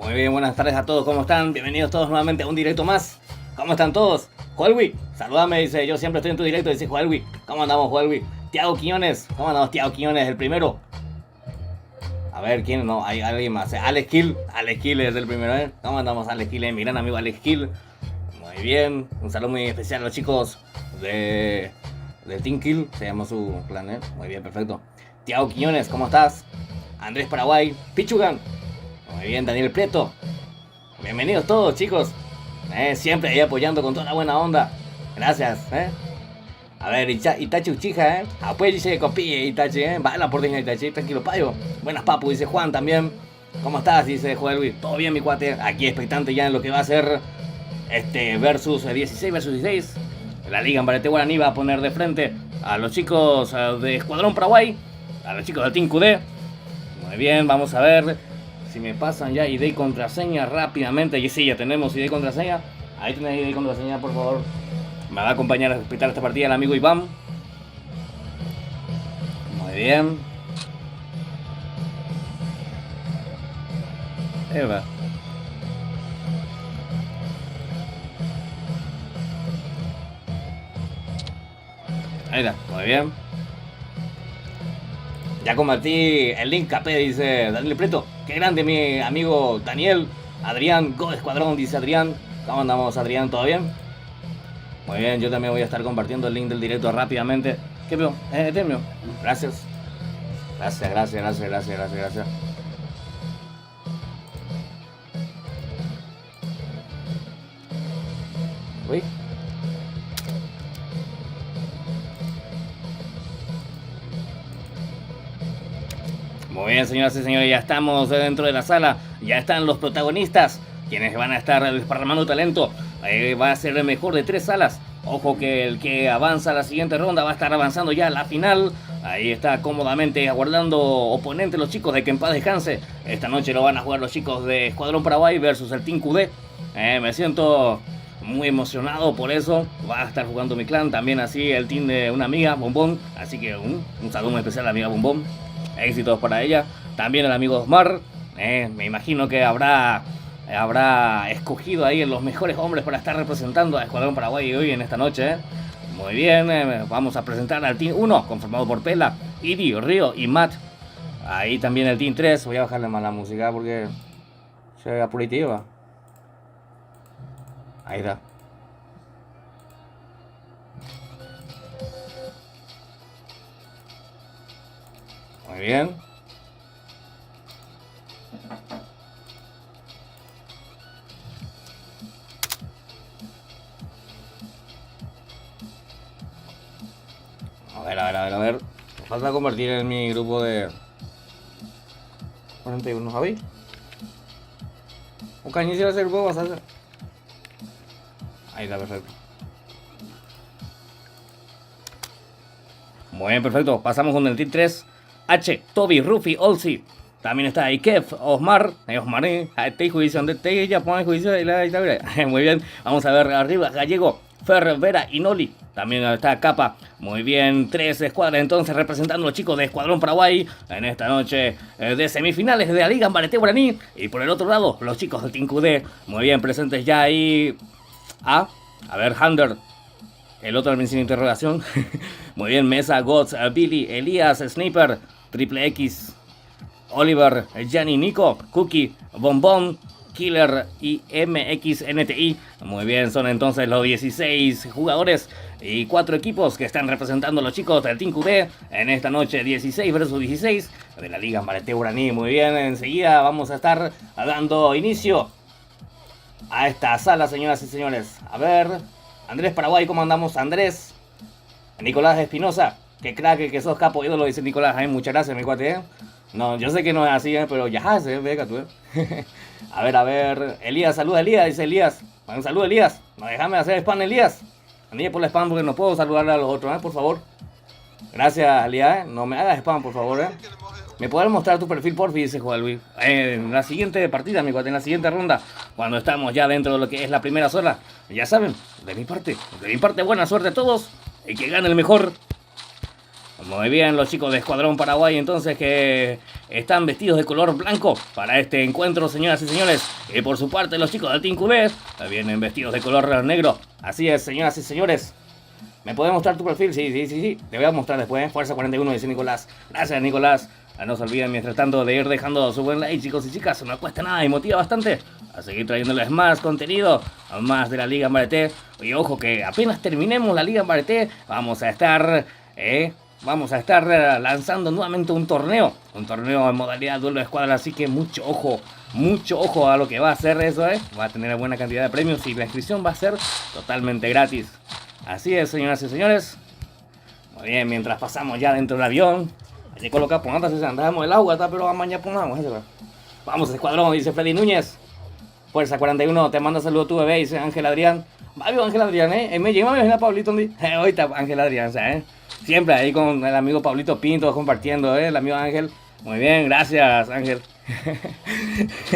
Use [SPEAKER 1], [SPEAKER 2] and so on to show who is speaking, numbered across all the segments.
[SPEAKER 1] Muy bien, buenas tardes a todos, ¿cómo están? Bienvenidos todos nuevamente a un directo más. ¿Cómo están todos? Joelwi, saludame, dice, yo siempre estoy en tu directo, dice Joelwi. ¿Cómo andamos, Joelwi? Tiago Quiñones, ¿cómo andamos, Tiago Quiñones, el primero? A ver, ¿quién? No, hay alguien más. Alex Kill es el primero, ¿eh? ¿Cómo andamos, Alex Kill? Mi gran amigo Alex Kill. Muy bien, un saludo muy especial a los chicos de Team Kill, se llama su clan, ¿eh? Muy bien, perfecto. Tiago Quiñones, ¿cómo estás? Andrés Paraguay, Pichugan. Muy bien, Daniel Prieto. Bienvenidos todos, chicos. Siempre ahí apoyando con toda la buena onda. Gracias, A ver, Itachi Uchiha, Apoyo dice copie, Itachi, Bala por dinero, Itachi. Tranquilo, payo. Buenas, papu, dice Juan también. ¿Cómo estás? Dice Joel Luis. Todo bien, mi cuate. Aquí expectante ya en lo que va a ser versus 16 versus 16. La Liga Ambarete Guaraní va a poner de frente a los chicos de Escuadrón Paraguay, a los chicos del Team QD. Muy bien, vamos a ver si me pasan ya ID y contraseña rápidamente. Y sí, ya tenemos ID y contraseña. Ahí tenés ID y contraseña, por favor. Me va a acompañar a respetar esta partida el amigo Iván. Muy bien. Eva. Ahí está, muy bien. Ya convertí el link KP, dice Daniel Preto. Qué grande mi amigo Daniel. Adrián, Go Escuadrón, dice Adrián. ¿Cómo andamos, Adrián? ¿Todo bien? Muy bien, yo también voy a estar compartiendo el link del directo rápidamente. ¿Qué veo? Temio. Gracias. Gracias. Uy. Muy bien, señoras y señores, ya estamos dentro de la sala. Ya están los protagonistas, quienes van a estar desparramando talento. Va a ser el mejor de 3 salas. Ojo que el que avanza a la siguiente ronda va a estar avanzando ya a la final. Ahí está cómodamente aguardando oponente los chicos de Que en Paz Descanse. Esta noche lo van a jugar los chicos de Escuadrón Paraguay versus el Team QD. Me siento muy emocionado por eso. Va a estar jugando mi clan, también así el team de una amiga, Bombón. Así que un saludo muy especial a la amiga Bombón. Éxitos para ella. También el amigo Osmar. Me imagino que habrá escogido ahí los mejores hombres para estar representando a Escuadrón Paraguay hoy en esta noche. Muy bien, vamos a presentar al Team 1, conformado por Pela, Idi, Río y Matt. Ahí también el Team 3. Voy a bajarle más la música porque se ve apuritiva. Ahí está. Muy bien. A ver. Me falta convertir en mi grupo de 41, ¿sabéis? Un cañón hacer el juego, vas a hacer. Ahí está, perfecto. Muy bien, perfecto. Pasamos con el Team 3. H, Toby, Rufi, Olsi. También está Ikev, Osmar. Osmar, te juicio, donde te ya pone juicio. Muy bien, vamos a ver arriba. Gallego, Fer, Vera y Noli. También está Capa. Muy bien, 3 escuadras entonces representando a los chicos de Escuadrón Paraguay en esta noche de semifinales de la Liga Ambarete Guaraní. Y por el otro lado, los chicos del Team QD. Muy bien, presentes ya ahí. A ver, Hunter. El otro al sin interrogación. Muy bien, Mesa, Gods, Billy, Elías, Sniper, Triple X, Oliver, Gianni, Nico, Cookie, Bombón, Killer y MXNTI. Muy bien, son entonces los 16 jugadores y 4 equipos que están representando a los chicos del Team QD en esta noche 16 versus 16 de la Liga Ambarete Guaraní. Muy bien, enseguida vamos a estar dando inicio a esta sala, señoras y señores. A ver, Andrés Paraguay, ¿cómo andamos, Andrés? Nicolás Espinosa, que crack, que sos capo ídolo, dice Nicolás. Muchas gracias, mi cuate, No, yo sé que no es así, pero ya se venga tú, A ver, Elías, saluda Elías, dice Elías. Un saludo, Elías. No, déjame hacer spam, Elías. Andé por la spam porque no puedo saludar a los otros, por favor. Gracias, Elías, No me hagas spam, por favor, ¿Me puedes mostrar tu perfil, por fin? Dice Juan Luis. En la siguiente partida, mi cuate, en la siguiente ronda, cuando estamos ya dentro de lo que es la primera sola. Ya saben, de mi parte, buena suerte a todos y que gane el mejor. Muy bien, los chicos de Escuadrón Paraguay, entonces, que están vestidos de color blanco para este encuentro, señoras y señores. Y por su parte, los chicos del Team QD vienen vestidos de color negro. Así es, señoras y señores. ¿Me puedes mostrar tu perfil? Sí. Te voy a mostrar después. Fuerza 41, dice Nicolás. Gracias, Nicolás. No se olviden, mientras tanto, de ir dejando su buen like, chicos y chicas. No cuesta nada y motiva bastante a seguir trayéndoles más contenido, más de la Liga Mbareté. Y ojo que apenas terminemos la Liga Mbareté, vamos a estar lanzando nuevamente un torneo en modalidad duelo de escuadra. Así que mucho ojo a lo que va a hacer eso, Va a tener una buena cantidad de premios y la inscripción va a ser totalmente gratis. Así es, señoras y señores. Muy bien, mientras pasamos ya dentro del avión. Hay que colocar por nada, si andamos el agua, pero vamos ya pongamos. Vamos, escuadrón, dice Freddy Núñez. Fuerza 41, te manda saludo tu bebé, dice Ángel Adrián. Va bien Ángel Adrián, Me llega a Pablito, ahorita Ángel Adrián, Siempre ahí con el amigo Pablito Pinto compartiendo, el amigo Ángel. Muy bien, gracias Ángel.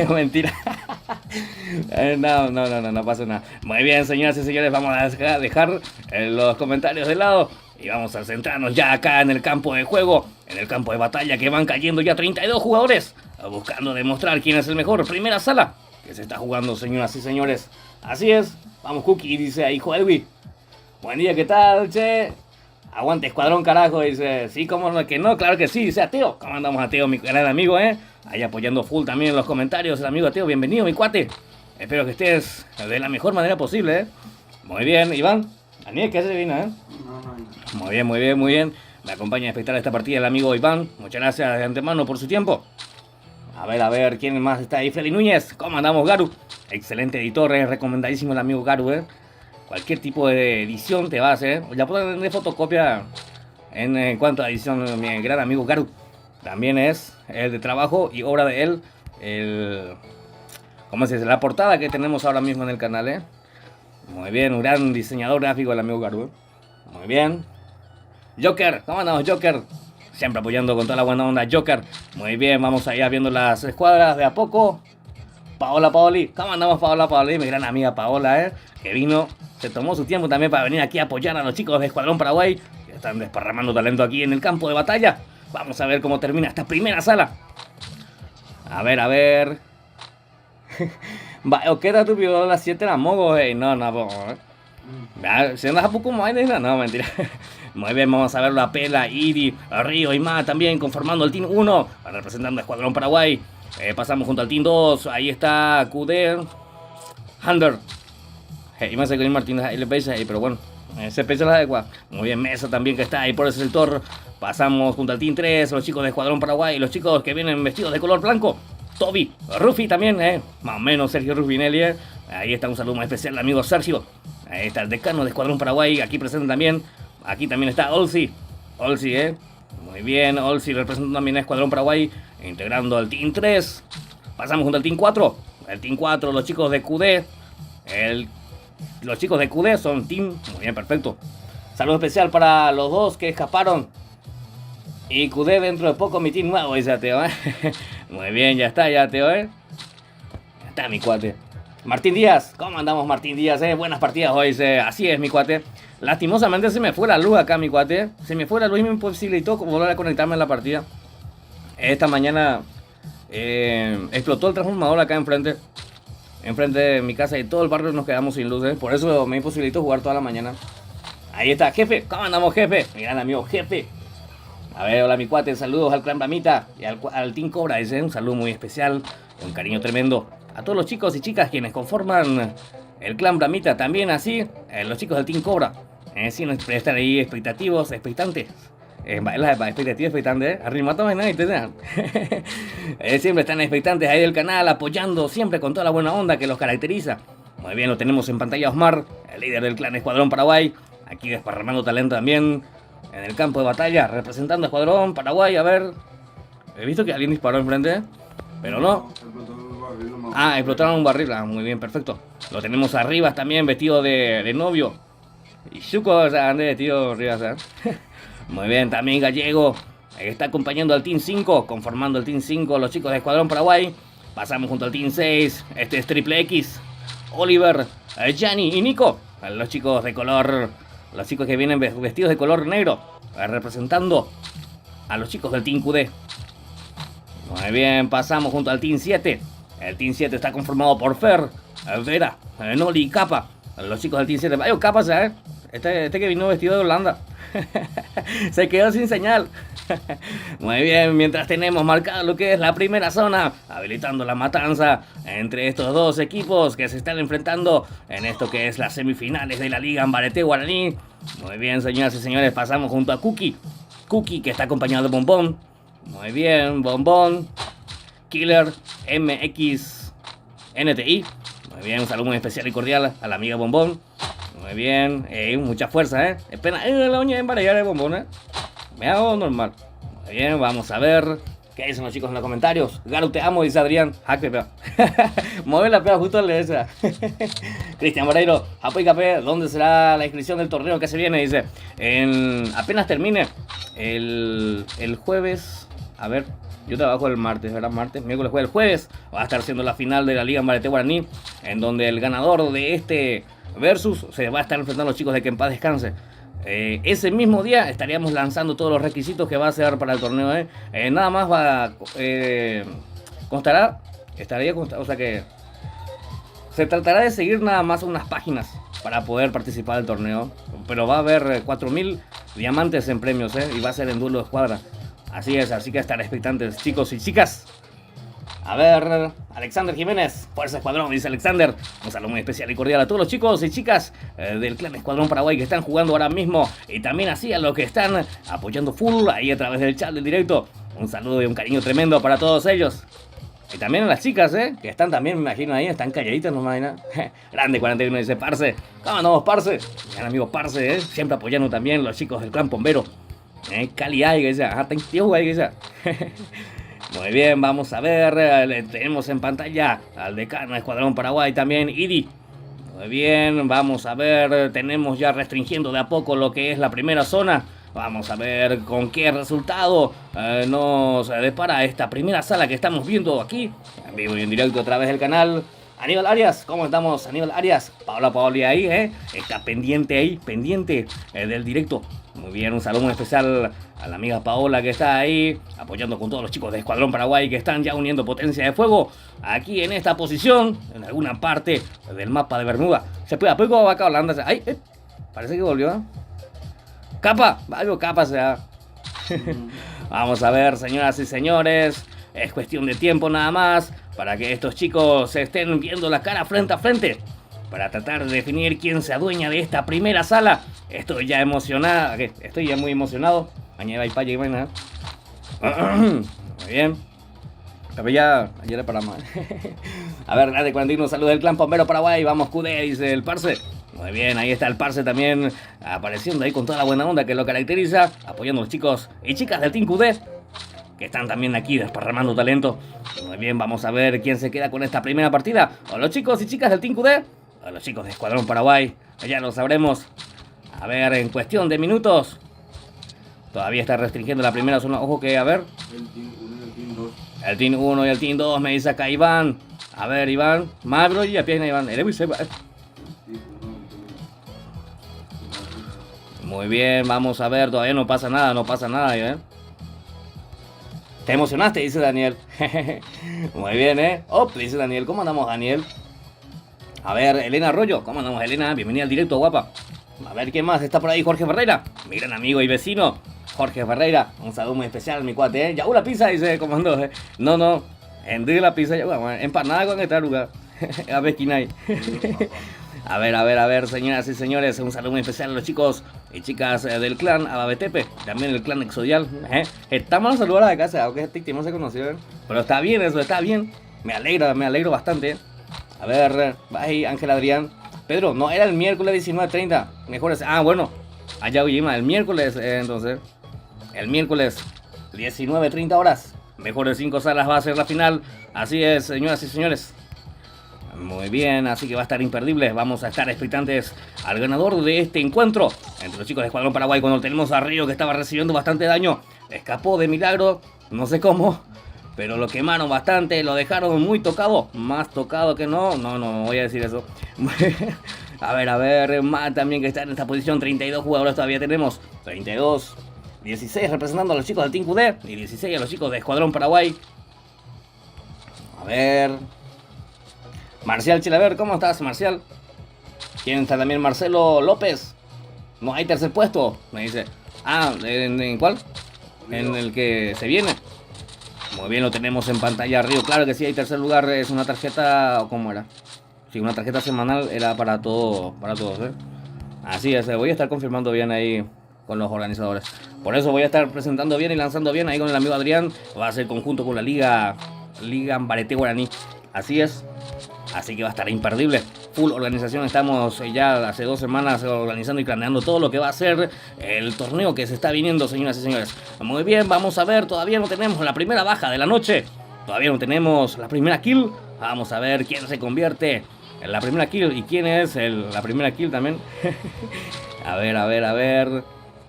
[SPEAKER 1] Mentira. No pasa nada. Muy bien, señoras y señores, vamos a dejar los comentarios de lado y vamos a centrarnos ya acá en el campo de juego, en el campo de batalla, que van cayendo ya 32 jugadores buscando demostrar quién es el mejor. Primera sala que se está jugando, señoras y señores. Así es. Vamos, Cookie, dice ahí Joelwi. Buen día, ¿qué tal, che? Aguante, escuadrón, carajo, dice. Sí, cómo no, que no, claro que sí, dice Ateo. ¿Cómo andamos, Ateo, mi gran amigo, Ahí apoyando full también en los comentarios, el amigo Ateo. Bienvenido, mi cuate. Espero que estés de la mejor manera posible, Muy bien, Iván. Daniel, ¿qué se vino, No. Muy bien. Me acompaña a espectar esta partida el amigo Iván. Muchas gracias de antemano por su tiempo. A ver, ¿quién más está ahí? Freddy Núñez. ¿Cómo andamos, Garu? Excelente editor, recomendadísimo el amigo Garu, Cualquier tipo de edición te va a hacer. Ya puedo tener fotocopia en cuanto a edición, mi gran amigo Garu. También es el de trabajo y obra de él. ¿Cómo se dice? La portada que tenemos ahora mismo en el canal, Muy bien, un gran diseñador gráfico el amigo Garu, Muy bien. Joker, ¿cómo andamos, Joker? Siempre apoyando con toda la buena onda, Joker. Muy bien, vamos allá viendo las escuadras de a poco. Paola Paoli, ¿cómo andamos, Paola Paoli? Mi gran amiga Paola, que vino, se tomó su tiempo también para venir aquí a apoyar a los chicos de Escuadrón Paraguay, que están desparramando talento aquí en el campo de batalla. Vamos a ver cómo termina esta primera sala. A ver. ¿Qué tal tu video a las 7 de la mogo, No, ¿Se andas a poco más? No, mentira. Muy bien, vamos a ver la Pela, Idi, Río y Ma también conformando el Team 1, representando a Escuadrón Paraguay. Pasamos junto al Team 2, ahí está QD, Hunter. Y más que Martínez ahí le pesa, pero bueno, se pesa la adecuada. Muy bien, Mesa también que está ahí por ese sector. Pasamos junto al Team 3, los chicos de Escuadrón Paraguay, los chicos que vienen vestidos de color blanco. Toby, Rufi también, más o menos Sergio Rufinelli, Ahí está un saludo muy especial al amigo Sergio. Ahí está el decano de Escuadrón Paraguay, aquí presente también. Aquí también está Olsi, Muy bien, Olsi representando también a Escuadrón Paraguay, integrando al Team 3. Pasamos junto al Team 4. El Team 4, los chicos de QD. Los chicos de QD son Team. Muy bien, perfecto. Saludo especial para los dos que escaparon. Y QD dentro de poco mi team nuevo, dice Ateo, Muy bien, ya está, Ateo, Ya está, mi cuate. Martín Díaz, ¿cómo andamos, Martín Díaz, Buenas partidas hoy, así es, mi cuate. Lastimosamente se me fue la luz acá, mi cuate. Se me fue la luz y me imposibilitó volver a conectarme en la partida. Esta mañana explotó el transformador acá enfrente de mi casa y todo el barrio nos quedamos sin luces. Por eso me imposibilitó jugar toda la mañana. Ahí está, jefe. ¿Cómo andamos, jefe? Mi gran amigo, jefe. A ver, hola, mi cuate. Saludos al clan Bramita y al Team Cobra. Un saludo muy especial, un cariño tremendo a todos los chicos y chicas quienes conforman el clan Bramita. También así, los chicos del Team Cobra. Siempre están ahí expectativos, expectantes. La expectativa expectante, arrimátame nadie, siempre están expectantes ahí del canal, apoyando siempre con toda la buena onda que los caracteriza. Muy bien, lo tenemos en pantalla Osmar, el líder del clan Escuadrón Paraguay, aquí desparramando talento también en el campo de batalla, representando a Escuadrón Paraguay. A ver, he visto que alguien disparó enfrente, pero no. Explotaron un barril, muy bien, perfecto. Lo tenemos arriba también, vestido de novio. Y Chuco, ande vestido arriba, Muy bien, también Gallego está acompañando al Team 5, conformando el Team 5, los chicos de Escuadrón Paraguay. Pasamos junto al Team 6, este es Triple X, Oliver, Gianni y Nico, los chicos que vienen vestidos de color negro, representando a los chicos del Team QD. Muy bien, pasamos junto al Team 7. El Team 7 está conformado por Fer, Vera, Noli y Capa. Los chicos del Team 7. Vaya, Capa, ¿sabes? Este que vino vestido de Holanda. Se quedó sin señal. Muy bien, mientras tenemos marcado lo que es la primera zona, habilitando la matanza entre estos dos equipos que se están enfrentando en esto que es las semifinales de la Liga Ambarete Guaraní. Muy bien, señoras y señores, pasamos junto a Cookie. Cookie, que está acompañado de Bombón. Muy bien, Bombón, Killer, MX, NTI. Muy bien, un saludo muy especial y cordial a la amiga Bombón. Muy bien, mucha fuerza, Espera, la uña de embarallar de Bombón, Me hago normal. Muy bien, vamos a ver qué dicen los chicos en los comentarios. Garu, te amo, dice Adrián. Jaque, pea. Mueve la pea justo al de esa. Cristian Moreiro, Apoy Capé, ¿dónde será la inscripción del torneo que se viene? Dice, apenas termine el jueves. A ver, yo trabajo el martes, ¿verdad? Martes, miércoles, jueves, el jueves va a estar siendo la final de la Liga Ambarete Guaraní, en donde el ganador de este versus se va a estar enfrentando a los chicos de Que en Paz Descanse. Ese mismo día estaríamos lanzando todos los requisitos que va a ser para el torneo. Nada más va o sea que se tratará de seguir nada más unas páginas para poder participar del torneo, pero va a haber 4.000 diamantes en premios, y va a ser en duelo de escuadra. Así es, así que estar expectantes, chicos y chicas. A ver, Alexander Jiménez, Fuerza Escuadrón, dice Alexander. Un saludo muy especial y cordial a todos los chicos y chicas del Clan Escuadrón Paraguay que están jugando ahora mismo. Y también así a los que están apoyando full ahí a través del chat del directo. Un saludo y un cariño tremendo para todos ellos. Y también a las chicas, que están también, me imagino ahí, están calladitas, no me imagino. Grande 41 dice Parce. ¿Cómo andamos, Parce? Gran amigo Parce, siempre apoyando también los chicos del Clan Pombero. Cali ahí, que dice, ajá, tío, ahí, que dice. Muy bien, vamos a ver, tenemos en pantalla al decano de Escuadrón Paraguay también, Idi. Muy bien, vamos a ver, tenemos ya restringiendo de a poco lo que es la primera zona. Vamos a ver con qué resultado nos depara esta primera sala que estamos viendo aquí, en vivo y en directo a través del canal. Aníbal Arias, ¿cómo estamos? Aníbal Arias, Paola Paoli ahí, está pendiente ahí, pendiente del directo. Muy bien, un saludo muy especial a la amiga Paola que está ahí apoyando con todos los chicos de Escuadrón Paraguay que están ya uniendo potencia de fuego aquí en esta posición, en alguna parte del mapa de Bermuda. Se puede apoyar acá Holanda. Ay, parece que volvió. Capa, algo Capa sea. Vamos a ver, señoras y señores, es cuestión de tiempo nada más para que estos chicos se estén viendo la cara frente a frente, para tratar de definir quién se adueña de esta primera sala. Estoy ya emocionado, estoy ya muy emocionado. Mañana hay paya y vaina. Muy bien. Pero ya, ayer paramos. A ver, grande 41, saludos del Clan Pombero Paraguay. Vamos, QD, dice el Parce. Muy bien, ahí está el Parce también apareciendo ahí con toda la buena onda que lo caracteriza, apoyando a los chicos y chicas del Team QD, que están también aquí desparramando talento. Muy bien, vamos a ver quién se queda con esta primera partida. O los chicos y chicas del Team QD, o los chicos de Escuadrón Paraguay. Ya lo sabremos. A ver, en cuestión de minutos. Todavía está restringiendo la primera zona. Ojo que, a ver.
[SPEAKER 2] El Team 1 y el Team 2.
[SPEAKER 1] El Team 1 y el Team 2, me dice acá Iván. A ver, Iván. Magro y a pierna Iván. Muy bien, vamos a ver. Todavía no pasa nada, Iván. ¿Te emocionaste? Dice Daniel. Muy bien, dice Daniel. ¿Cómo andamos, Daniel? A ver, Elena Arroyo. ¿Cómo andamos, Elena? Bienvenida al directo, guapa. A ver, ¿quién más? Está por ahí Jorge Ferreira, mi gran amigo y vecino. Jorge Ferreira, un saludo muy especial, mi cuate, Yaú la pizza, dice, ¿cómo andó? No, en la pizza, empanada con esta lugar. A ver, ¿quién hay? A ver, señoras y señores, un saludo muy especial a los chicos y chicas del clan Ababetepe, también el clan Exodial. Estamos a saludar a la casa, aunque este no se conoció, pero está bien eso, está bien. Me alegro bastante. A ver, va ahí Ángel Adrián. Pedro, no, era el miércoles 19:30. Mejor es. Ah, bueno. Allá Ujima, el miércoles, entonces. El miércoles 19:30 horas. Mejor de 5 salas va a ser la final. Así es, señoras y señores. Muy bien, así que va a estar imperdible. Vamos a estar expectantes al ganador de este encuentro entre los chicos de Escuadrón Paraguay. Cuando tenemos a Río, que estaba recibiendo bastante daño, escapó de milagro, no sé cómo, pero lo quemaron bastante, lo dejaron muy tocado. Más tocado que no voy a decir eso. A ver, Matt también que está en esta posición. 32 jugadores todavía tenemos. 32, 16 representando a los chicos del Team QD y 16 a los chicos de Escuadrón Paraguay. A ver. Marcial Chilaver, ¿cómo estás, Marcial? ¿Quién está también? Marcelo López. No hay tercer puesto, me dice. Ah, ¿en cuál? En el que se viene. Muy bien, lo tenemos en pantalla arriba. Claro que sí, hay tercer lugar. Es una tarjeta, ¿cómo era? Sí, una tarjeta semanal era para todos, ¿eh? Así es, voy a estar confirmando bien ahí con los organizadores. Por eso voy a estar presentando bien y lanzando bien ahí con el amigo Adrián. Va a ser conjunto con la Liga Ambarete Guaraní. Así es. Así que va a estar imperdible. Full organización. Estamos ya hace 2 semanas organizando y planeando todo lo que va a ser el torneo que se está viniendo, señoras y señores. Muy bien, vamos a ver. Todavía no tenemos la primera baja de la noche. Todavía no tenemos la primera kill. Vamos a ver quién se convierte en la primera kill. ¿Y quién es la primera kill también? A ver.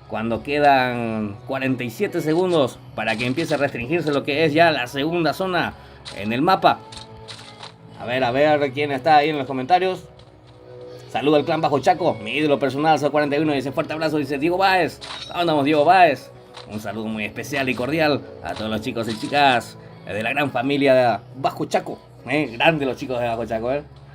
[SPEAKER 1] Cuando quedan 47 segundos para que empiece a restringirse lo que es ya la segunda zona en el mapa. A ver quién está ahí en los comentarios. Saluda al clan Bajo Chaco, mi ídolo personal, So41, dice fuerte abrazo, dice Diego Báez. ¿Dónde andamos, Diego Báez? Un saludo muy especial y cordial a todos los chicos y chicas de la gran familia de Bajo Chaco. Grande los chicos de Bajo Chaco,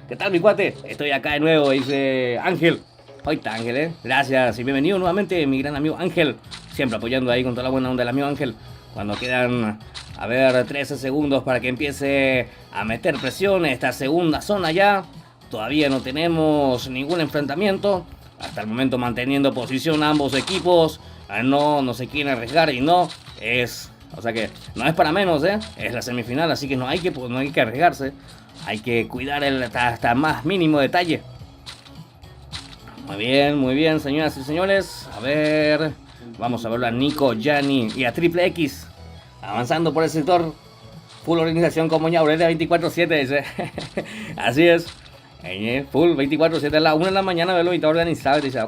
[SPEAKER 1] ¿Qué tal, mi cuate? Estoy acá de nuevo, dice Ángel. Hoy está Ángel, Gracias y bienvenido nuevamente, mi gran amigo Ángel. Siempre apoyando ahí con toda la buena onda del amigo Ángel. Cuando quedan, 13 segundos para que empiece a meter presión esta segunda zona ya. Todavía no tenemos ningún enfrentamiento. Hasta el momento manteniendo posición ambos equipos. No se quieren arriesgar y no es... O sea que no es para menos, Es la semifinal, así que no hay que arriesgarse. Hay que cuidar hasta más mínimo detalle. Muy bien, señoras y señores. A ver, vamos a verlo a Nico, Gianni y a Triple X. Avanzando por el sector. Full organización como Ñaureta 24/7, dice. Así es. Full 24/7 a la 1 de la mañana, verlo y está organizado. Dice,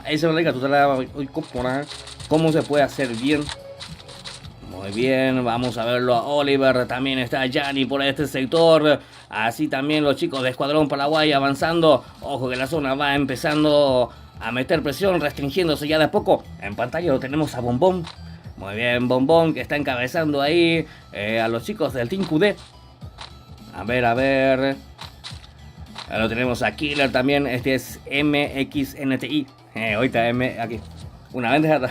[SPEAKER 1] eso no le tú te la cómo se puede hacer bien. Muy bien, vamos a verlo a Oliver. También está Gianni por este sector. Así también los chicos de Escuadrón Paraguay avanzando. Ojo que la zona va empezando a meter presión, restringiéndose ya de a poco. En pantalla lo tenemos a Bombón. Muy bien, Bombón que está encabezando ahí a los chicos del Team QD. A ver. Lo tenemos a Killer también. Este es MXNTI. Ahorita M aquí. Una vez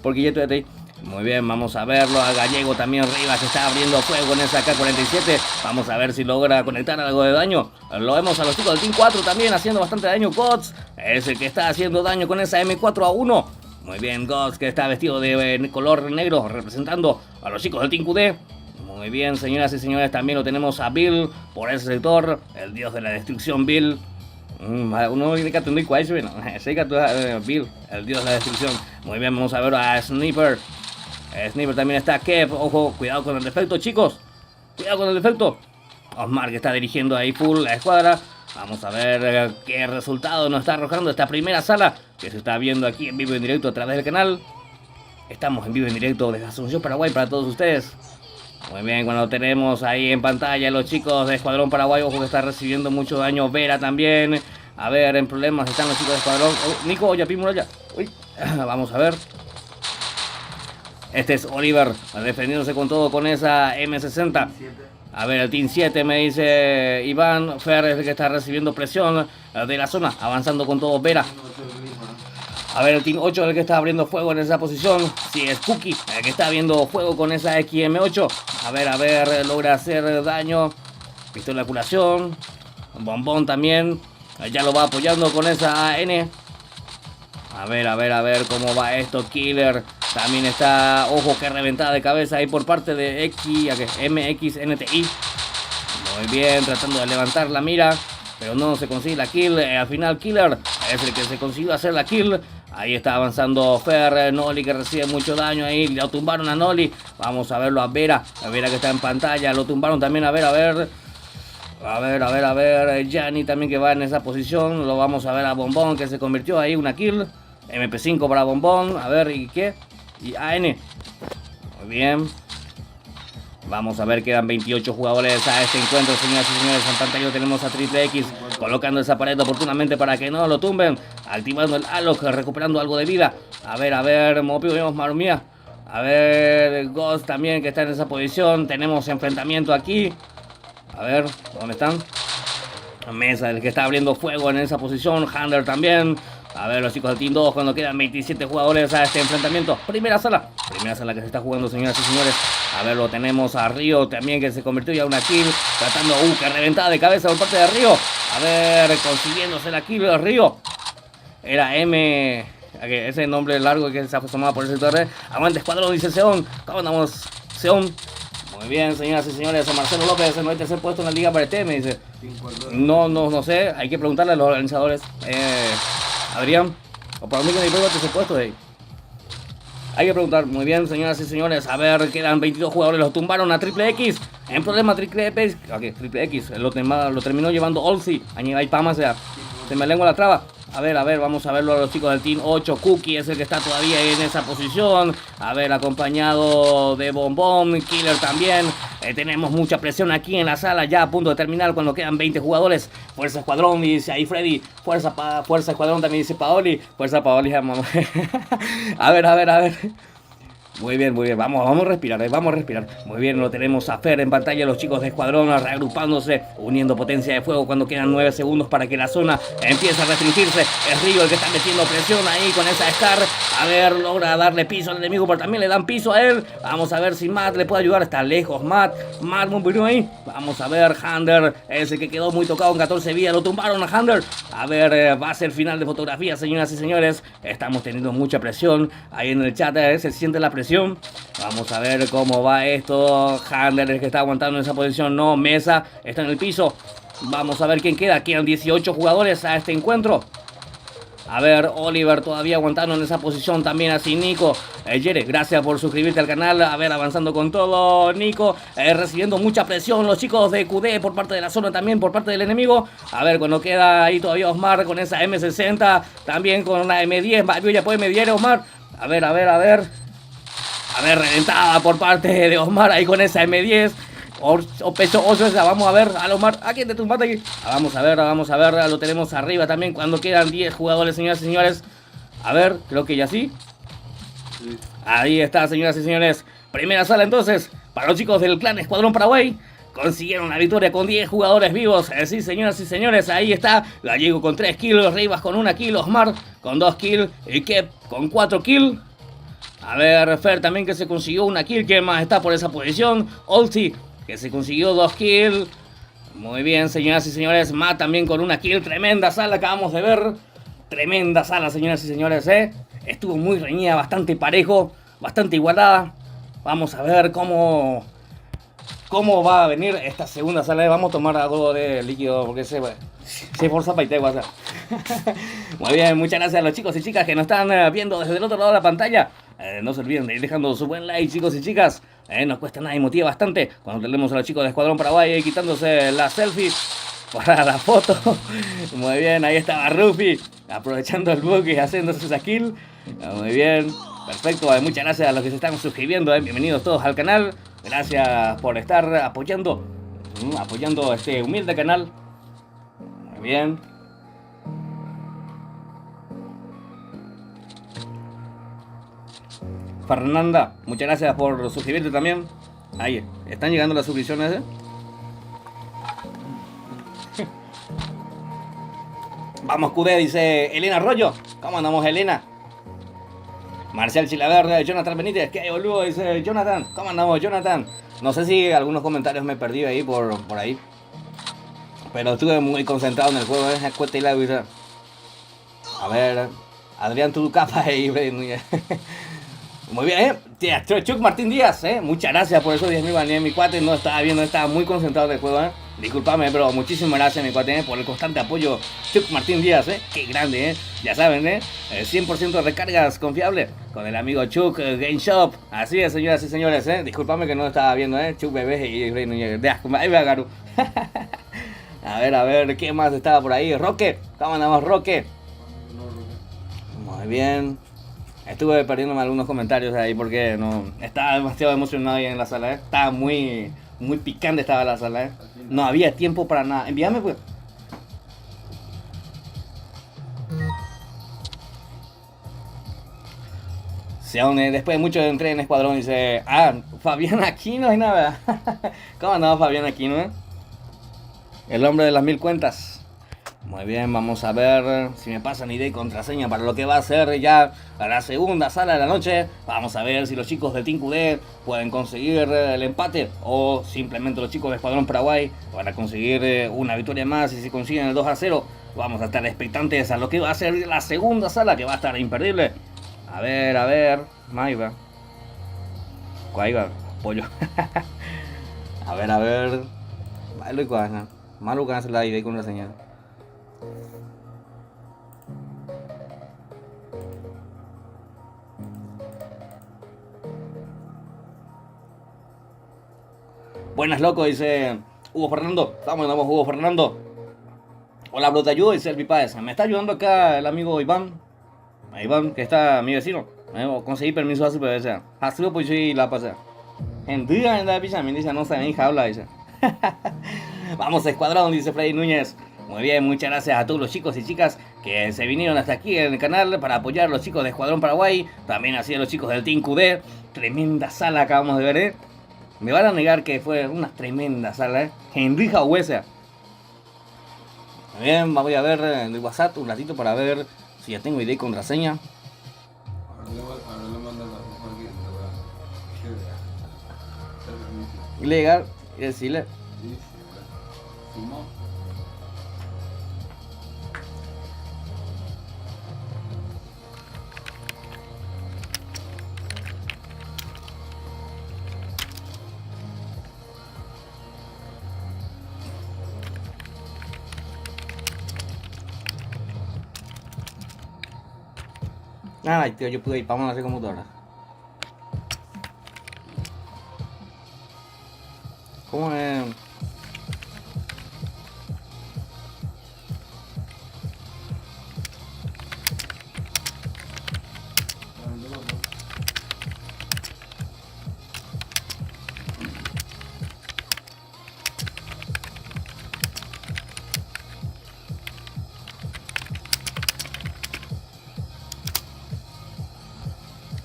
[SPEAKER 1] porque ya estoy ahí. Muy bien, vamos a verlo a Gallego también arriba que está abriendo fuego en esa K-47. Vamos a ver si logra conectar algo de daño. Lo vemos a los chicos del Team 4 también haciendo bastante daño. Gods es el que está haciendo daño con esa M4A1. Muy bien, Gods que está vestido de color negro representando a los chicos del Team QD. Muy bien, señoras y señores, también lo tenemos a Bill por ese sector. El dios de la destrucción, Bill. Uno tiene que atender cuál es Bill, el dios de la destrucción. Muy bien, vamos a ver a Sniper. Sniper también está Kev. Ojo, cuidado con el defecto, chicos. Cuidado con el defecto. Osmar que está dirigiendo ahí full la escuadra. Vamos a ver qué resultado nos está arrojando esta primera sala que se está viendo aquí en vivo y en directo a través del canal. Estamos en vivo y en directo desde Asunción, Paraguay para todos ustedes. Muy bien, cuando tenemos ahí en pantalla los chicos de Escuadrón Paraguay. Ojo que está recibiendo mucho daño. Vera también. A ver, en problemas están los chicos de Escuadrón. Nico, ya pimos allá. Uy. Vamos a ver. Este es Oliver defendiéndose con todo con esa M60. A ver, el Team 7 me dice Iván. Fer es el que está recibiendo presión de la zona. Avanzando con todo Vera. A ver, el Team 8 es el que está abriendo fuego en esa posición. Sí, es Cookie el que está abriendo fuego con esa XM8. A ver, logra hacer daño. Pistola de curación. Bombón también. Ya lo va apoyando con esa AN. A ver cómo va esto. Killer también está. Ojo, que reventada de cabeza ahí por parte de MXNTI. Muy bien, tratando de levantar la mira, pero no se consigue la kill. Al final Killer es el que se consiguió hacer la kill. Ahí está avanzando Fer. Noli que recibe mucho daño ahí. Lo tumbaron a Noli. Vamos a verlo a Vera. A Vera que está en pantalla. Lo tumbaron también a ver. Gianni también que va en esa posición. Lo vamos a ver a Bombón que se convirtió ahí una kill. MP5 para Bombón. A ver, ¿y qué? Y AN. Muy bien. Vamos a ver, quedan 28 jugadores a este encuentro, señoras y señores. En pantalla tenemos a Triple X colocando esa pared oportunamente para que no lo tumben. Activando el Alok, recuperando algo de vida. A ver, Mopio, vemos Marumía. A ver, Ghost también que está en esa posición. Tenemos enfrentamiento aquí. A ver, ¿dónde están? Mesa, el que está abriendo fuego en esa posición. Handler también. A ver, los chicos del Team 2 cuando quedan 27 jugadores a este enfrentamiento. Primera sala que se está jugando, señoras y señores. A ver, lo tenemos a Río también, que se convirtió ya en una kill. Tratando, que reventada de cabeza por parte de Río. A ver, consiguiéndose la kill de Río. Era M... ese nombre largo que se asomaba por ese torre. Aguante escuadrón, dice Seón. ¿Cómo andamos, Seón? Muy bien, señoras y señores. Marcelo López en el tercer puesto en la Liga para me dice. No sé. Hay que preguntarle a los organizadores. Adrián. O para mí que me pego el tercer puesto. Hay que preguntar. Muy bien, señoras y señores. A ver, quedan 22 jugadores. Los tumbaron a Triple X. En problema, Triple X. Ok, Triple X. Lo terminó llevando Olsi. Hay Pama, se me lengua la traba. A ver, vamos a verlo a los chicos del Team 8. Cookie es el que está todavía en esa posición. A ver, acompañado de Bombón, Killer también. Tenemos mucha presión aquí en la sala, ya a punto de terminar cuando quedan 20 jugadores. Fuerza Escuadrón, dice ahí Freddy. Fuerza Escuadrón también dice Paoli. Fuerza Paoli, mamá. A ver. Muy bien, vamos a respirar, Muy bien, lo tenemos a Fer en pantalla, los chicos de Escuadrón reagrupándose, uniendo potencia de fuego cuando quedan 9 segundos para que la zona empiece a restringirse. Es Río el que está metiendo presión ahí con esa Scar. A ver, logra darle piso al enemigo, pero también le dan piso a él. Vamos a ver si Matt le puede ayudar, está lejos Matt muy bueno ahí. Vamos a ver, Hander, ese que quedó muy tocado en 14 vidas, lo tumbaron a Hander. A ver, va a ser final de fotografía, señoras y señores. Estamos teniendo mucha presión, ahí en el chat se siente la presión. Vamos a ver cómo va esto. Handler es el que está aguantando en esa posición. No, Mesa está en el piso. Vamos a ver quién queda. Quedan 18 jugadores a este encuentro. A ver, Oliver todavía aguantando en esa posición. También así Nico. Jere, gracias por suscribirte al canal. A ver, avanzando con todo. Nico, recibiendo mucha presión. Los chicos de QD por parte de la zona, también por parte del enemigo. A ver, cuando queda ahí todavía Osmar con esa M60. También con una M10. Ya puede medir Osmar. A ver. A ver, reventada por parte de Osmar ahí con esa M10. O pecho oso esa. Vamos a ver al Osmar. ¿A quién te tumbaste aquí? Vamos a ver. Lo tenemos arriba también cuando quedan 10 jugadores, señoras y señores. A ver, creo que ya sí. Ahí está, señoras y señores. Primera sala entonces para los chicos del clan Escuadrón Paraguay. Consiguieron la victoria con 10 jugadores vivos. Sí, señoras y señores, ahí está. Gallego con 3 kills, Rivas con 1 kill, Osmar con 2 kills y Kep con 4 kills. A ver, Fer también que se consiguió una kill. ¿Quién más está por esa posición? Olsi, que se consiguió 2 kills. Muy bien, señoras y señores. Matt también con una kill. Tremenda sala acabamos de ver. Tremenda sala, señoras y señores, Estuvo muy reñida, bastante parejo, bastante igualada. Vamos a ver cómo va a venir esta segunda sala. Vamos a tomar algo de líquido porque se forza para y WhatsApp. Muy bien, muchas gracias a los chicos y chicas que nos están viendo desde el otro lado de la pantalla. No se olviden de ir dejando su buen like, chicos y chicas. No cuesta nada y motiva bastante cuando tenemos a los chicos de Escuadrón Paraguay quitándose la selfie para la foto. Muy bien, ahí estaba Rufi aprovechando el bug y haciéndose esa kill. Muy bien, perfecto. Muchas gracias a los que se están suscribiendo. Bienvenidos todos al canal. Gracias por estar apoyando este humilde canal. Muy bien. Fernanda, muchas gracias por suscribirte también. Ahí, están llegando las suscripciones, Vamos, QD, dice Elena Arroyo. ¿Cómo andamos, Elena? Marcial Chilaverde, Jonathan Benítez. ¿Qué hay, boludo? Dice Jonathan. ¿Cómo andamos, Jonathan? No sé si algunos comentarios me perdí ahí por ahí. Pero estuve muy concentrado en el juego, Cuesta y la vida. A ver, Adrián Tuducapa ahí. Muy bien, Chuck Martín Díaz, muchas gracias por esos 10.000 baneos, mi cuate. No estaba viendo, estaba muy concentrado en el juego, Disculpame, pero muchísimas gracias, mi cuate, por el constante apoyo. Chuck Martín Díaz, qué grande, ya saben, 100% de recargas confiable con el amigo Chuck Game Shop. Así es, señoras y señores, Disculpame que no estaba viendo, Chuck Bebé y de asco. Ahí me agarro. A ver, ¿qué más estaba por ahí? Roque, ¿cómo andamos, Roque? Muy bien. Estuve perdiéndome algunos comentarios ahí porque no estaba demasiado emocionado ahí en la sala, Estaba muy picante estaba la sala, No había tiempo para nada. Envíame, pues. Si aún después de mucho entré en Escuadrón, dice, ah, Fabián Aquino es nada. ¿Cómo andaba Fabián Aquino, El hombre de las 1000 cuentas. Muy bien, vamos a ver si me pasan idea y contraseña para lo que va a ser ya a la segunda sala de la noche. Vamos a ver si los chicos de Team QD pueden conseguir el empate o simplemente los chicos de Escuadrón Paraguay van a conseguir una victoria más y si consiguen el 2-0. Vamos a estar expectantes a lo que va a ser la segunda sala que va a estar imperdible. A ver, Maiva. Cuaiva, pollo. a ver. Bailo y cuana. Malo que hace la idea y contraseña. Buenas, loco, dice Hugo Fernando. Vamos, Hugo Fernando. Hola, bro, te ayudo, dice el Pipáez. Me está ayudando acá el amigo Iván. Iván, que está mi vecino. Conseguí permiso hace PVC. Así pues sí la pasé. En día en la pizza me dice, no sé, mi hija habla, dice. Vamos, Escuadrón, dice Freddy Núñez. Muy bien, muchas gracias a todos los chicos y chicas que se vinieron hasta aquí en el canal para apoyar a los chicos de Escuadrón Paraguay. También así a los chicos del Team QD. Tremenda sala acabamos de ver, Me van a negar que fue una tremenda sala, Henrija Huesa. Muy bien, voy a ver en el WhatsApp un ratito para ver si ya tengo idea y contraseña.
[SPEAKER 2] Ahora le mandan la hoja aquí,
[SPEAKER 1] Ilegal, y decirle. Ay, tío, yo pude ir, vamos a hacer computadora. ¿Cómo es?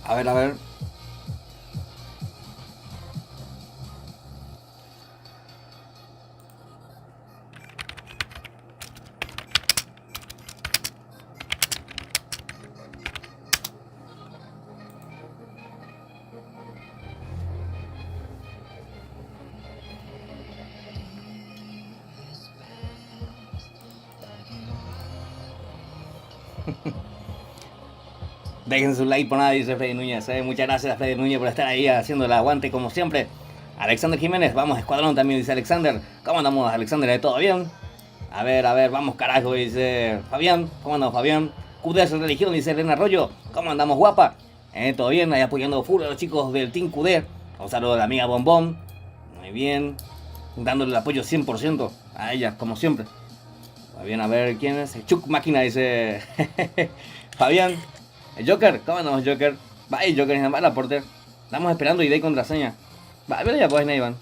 [SPEAKER 1] A ver. Dejen su like por nada, dice Freddy Núñez. Muchas gracias a Freddy Núñez por estar ahí haciendo el aguante como siempre. Alexander Jiménez, vamos, Escuadrón también, dice Alexander. ¿Cómo andamos, Alexander? ¿Todo bien? A ver, vamos carajo, dice Fabián. ¿Cómo andamos, Fabián? QD es religión, dice Elena Arroyo. ¿Cómo andamos, guapa? Todo bien, ahí apoyando full a los chicos del Team QD. Un saludo a la amiga Bombón. Muy bien. Dándole el apoyo 100% a ella, como siempre. Muy bien, a ver quién es. Chuck Máquina, dice Fabián. El Joker, ¿cómo andamos, Joker? Va, el Joker, va el aporte. Estamos esperando idea y contraseña. Va, pero ya pues, Iván.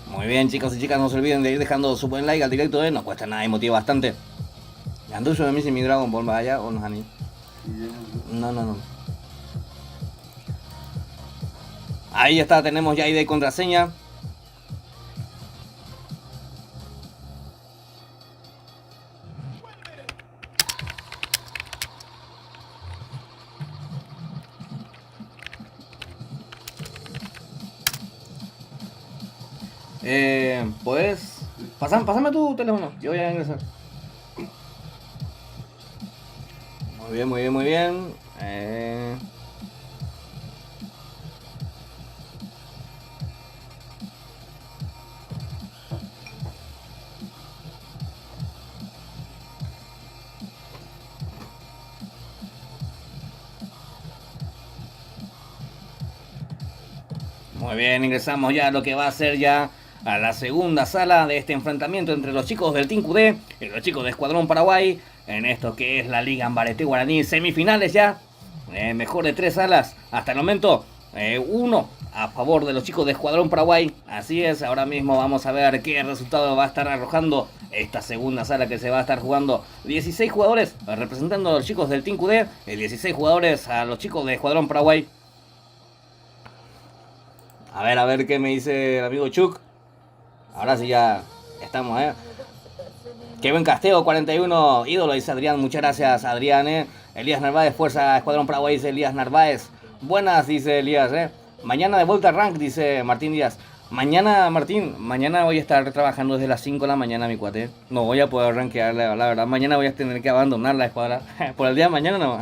[SPEAKER 1] Muy bien, chicos y chicas, no se olviden de ir dejando su buen like al directo, no cuesta nada y motiva bastante. Anduyo de mí si mi Dragon Ball vaya o no, Hani. No. Ahí está, tenemos ya ID y contraseña. Pues, pásame tu teléfono, yo voy a ingresar. Muy bien. Muy bien, ingresamos ya a lo que va a ser ya a la segunda sala de este enfrentamiento entre los chicos del Team QD y los chicos de Escuadrón Paraguay en esto que es la Liga Ambarete Guaraní, semifinales ya, mejor de 3 salas hasta el momento, 1 a favor de los chicos de Escuadrón Paraguay. Así es, ahora mismo vamos a ver qué resultado va a estar arrojando esta segunda sala que se va a estar jugando. 16 jugadores representando a los chicos del Team QD, y 16 jugadores a los chicos de Escuadrón Paraguay. A ver qué me dice el amigo Chuck. Ahora sí ya estamos, Kevin Casteo, 41, ídolo, dice Adrián. Muchas gracias, Adrián, Elías Narváez, fuerza Escuadrón Paraguay, dice Elías Narváez. Buenas, dice Elías, Mañana de vuelta a rank, dice Martín Díaz. Mañana, Martín, mañana voy a estar trabajando desde las 5 de la mañana, mi cuate. No voy a poder rankear, la verdad. Mañana voy a tener que abandonar la escuadra. Por el día de mañana no,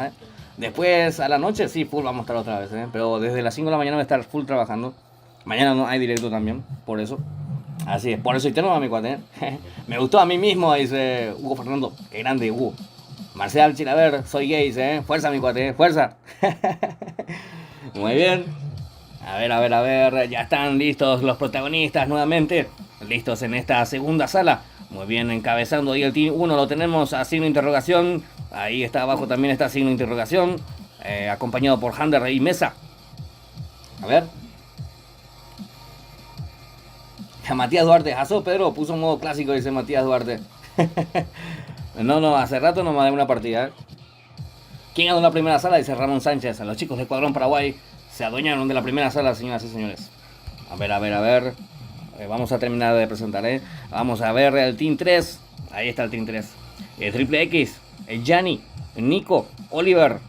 [SPEAKER 1] Después, a la noche, sí, full vamos a estar otra vez, Pero desde las 5 de la mañana voy a estar full trabajando. Mañana no hay directo también, por eso. Así es, por eso interno, mi cuate, Me gustó a mí mismo, dice Hugo Fernando. Qué grande, Hugo. Marcial Chilaver, soy gay, Fuerza, mi cuate, fuerza. Muy bien. A ver, ya están listos los protagonistas nuevamente. Listos en esta segunda sala. Muy bien, encabezando ahí el Team 1 lo tenemos a signo de interrogación. Ahí está abajo también está signo de interrogación. Acompañado por Hander y Mesa. A ver. Matías Duarte, Jaso Pedro puso un modo clásico, dice Matías Duarte. No, hace rato no me da una partida, ¿Quién ganó la primera sala? Dice Ramón Sánchez. A los chicos de Escuadrón Paraguay se adueñaron de la primera sala, señoras y señores. A ver. Vamos a terminar de presentar, Vamos a ver el Team 3. Ahí está el Team 3. El Triple X, el Gianni, Nico, Oliver.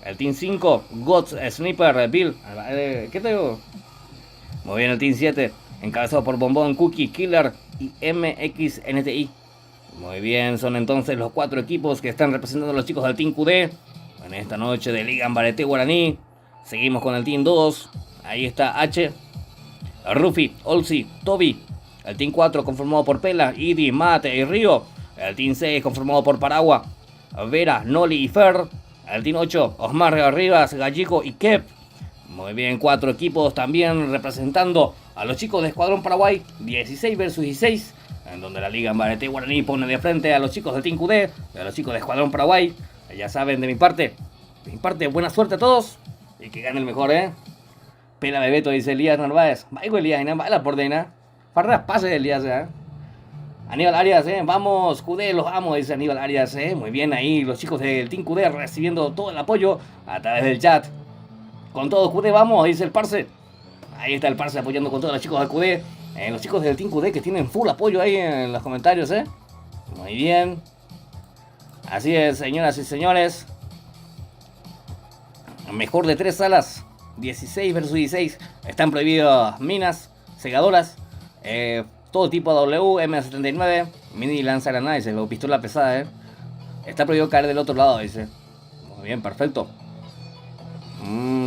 [SPEAKER 1] El Team 5, Gots, Sniper, Bill. ¿Qué te digo? Muy bien, el Team 7. Encabezado por Bombón, Cookie, Killer y MXNTI. Muy bien, son entonces los 4 equipos que están representando a los chicos del Team QD en esta noche de Liga Ambarete Guaraní. Seguimos con el Team 2. Ahí está H, Rufi, Olsi, Toby. El Team 4 conformado por Pela, Idi, Mate y Río. El Team 6 conformado por Paragua, Vera, Noli y Fer. El Team 8, Osmar Rivas, Gallico y Kep. Muy bien, 4 equipos también representando a los chicos de Escuadrón Paraguay. 16 versus 16. En donde la Liga Ambarete Guaraní pone de frente a los chicos del Team QD, a los chicos de Escuadrón Paraguay. Ya saben, de mi parte, buena suerte a todos. Y que gane el mejor, Pela Bebeto, dice Elías Narváez. Vaya Elías, baila por Dena. Farras pase Elías, Aníbal Arias, vamos, QD, los amo, dice Aníbal Arias, Muy bien ahí, los chicos del Team QD recibiendo todo el apoyo a través del chat. Con todo QD vamos, dice el Parce. Ahí está el Parce apoyando con todos los chicos del QD. Los chicos del Team QD que tienen full apoyo ahí en los comentarios, Muy bien. Así es, señoras y señores. Mejor de 3 salas. 16 versus 16. Están prohibidas minas, segadoras, todo tipo de W, M79, mini lanzagranadas, dice, o pistola pesada, Está prohibido caer del otro lado, dice. Muy bien, perfecto.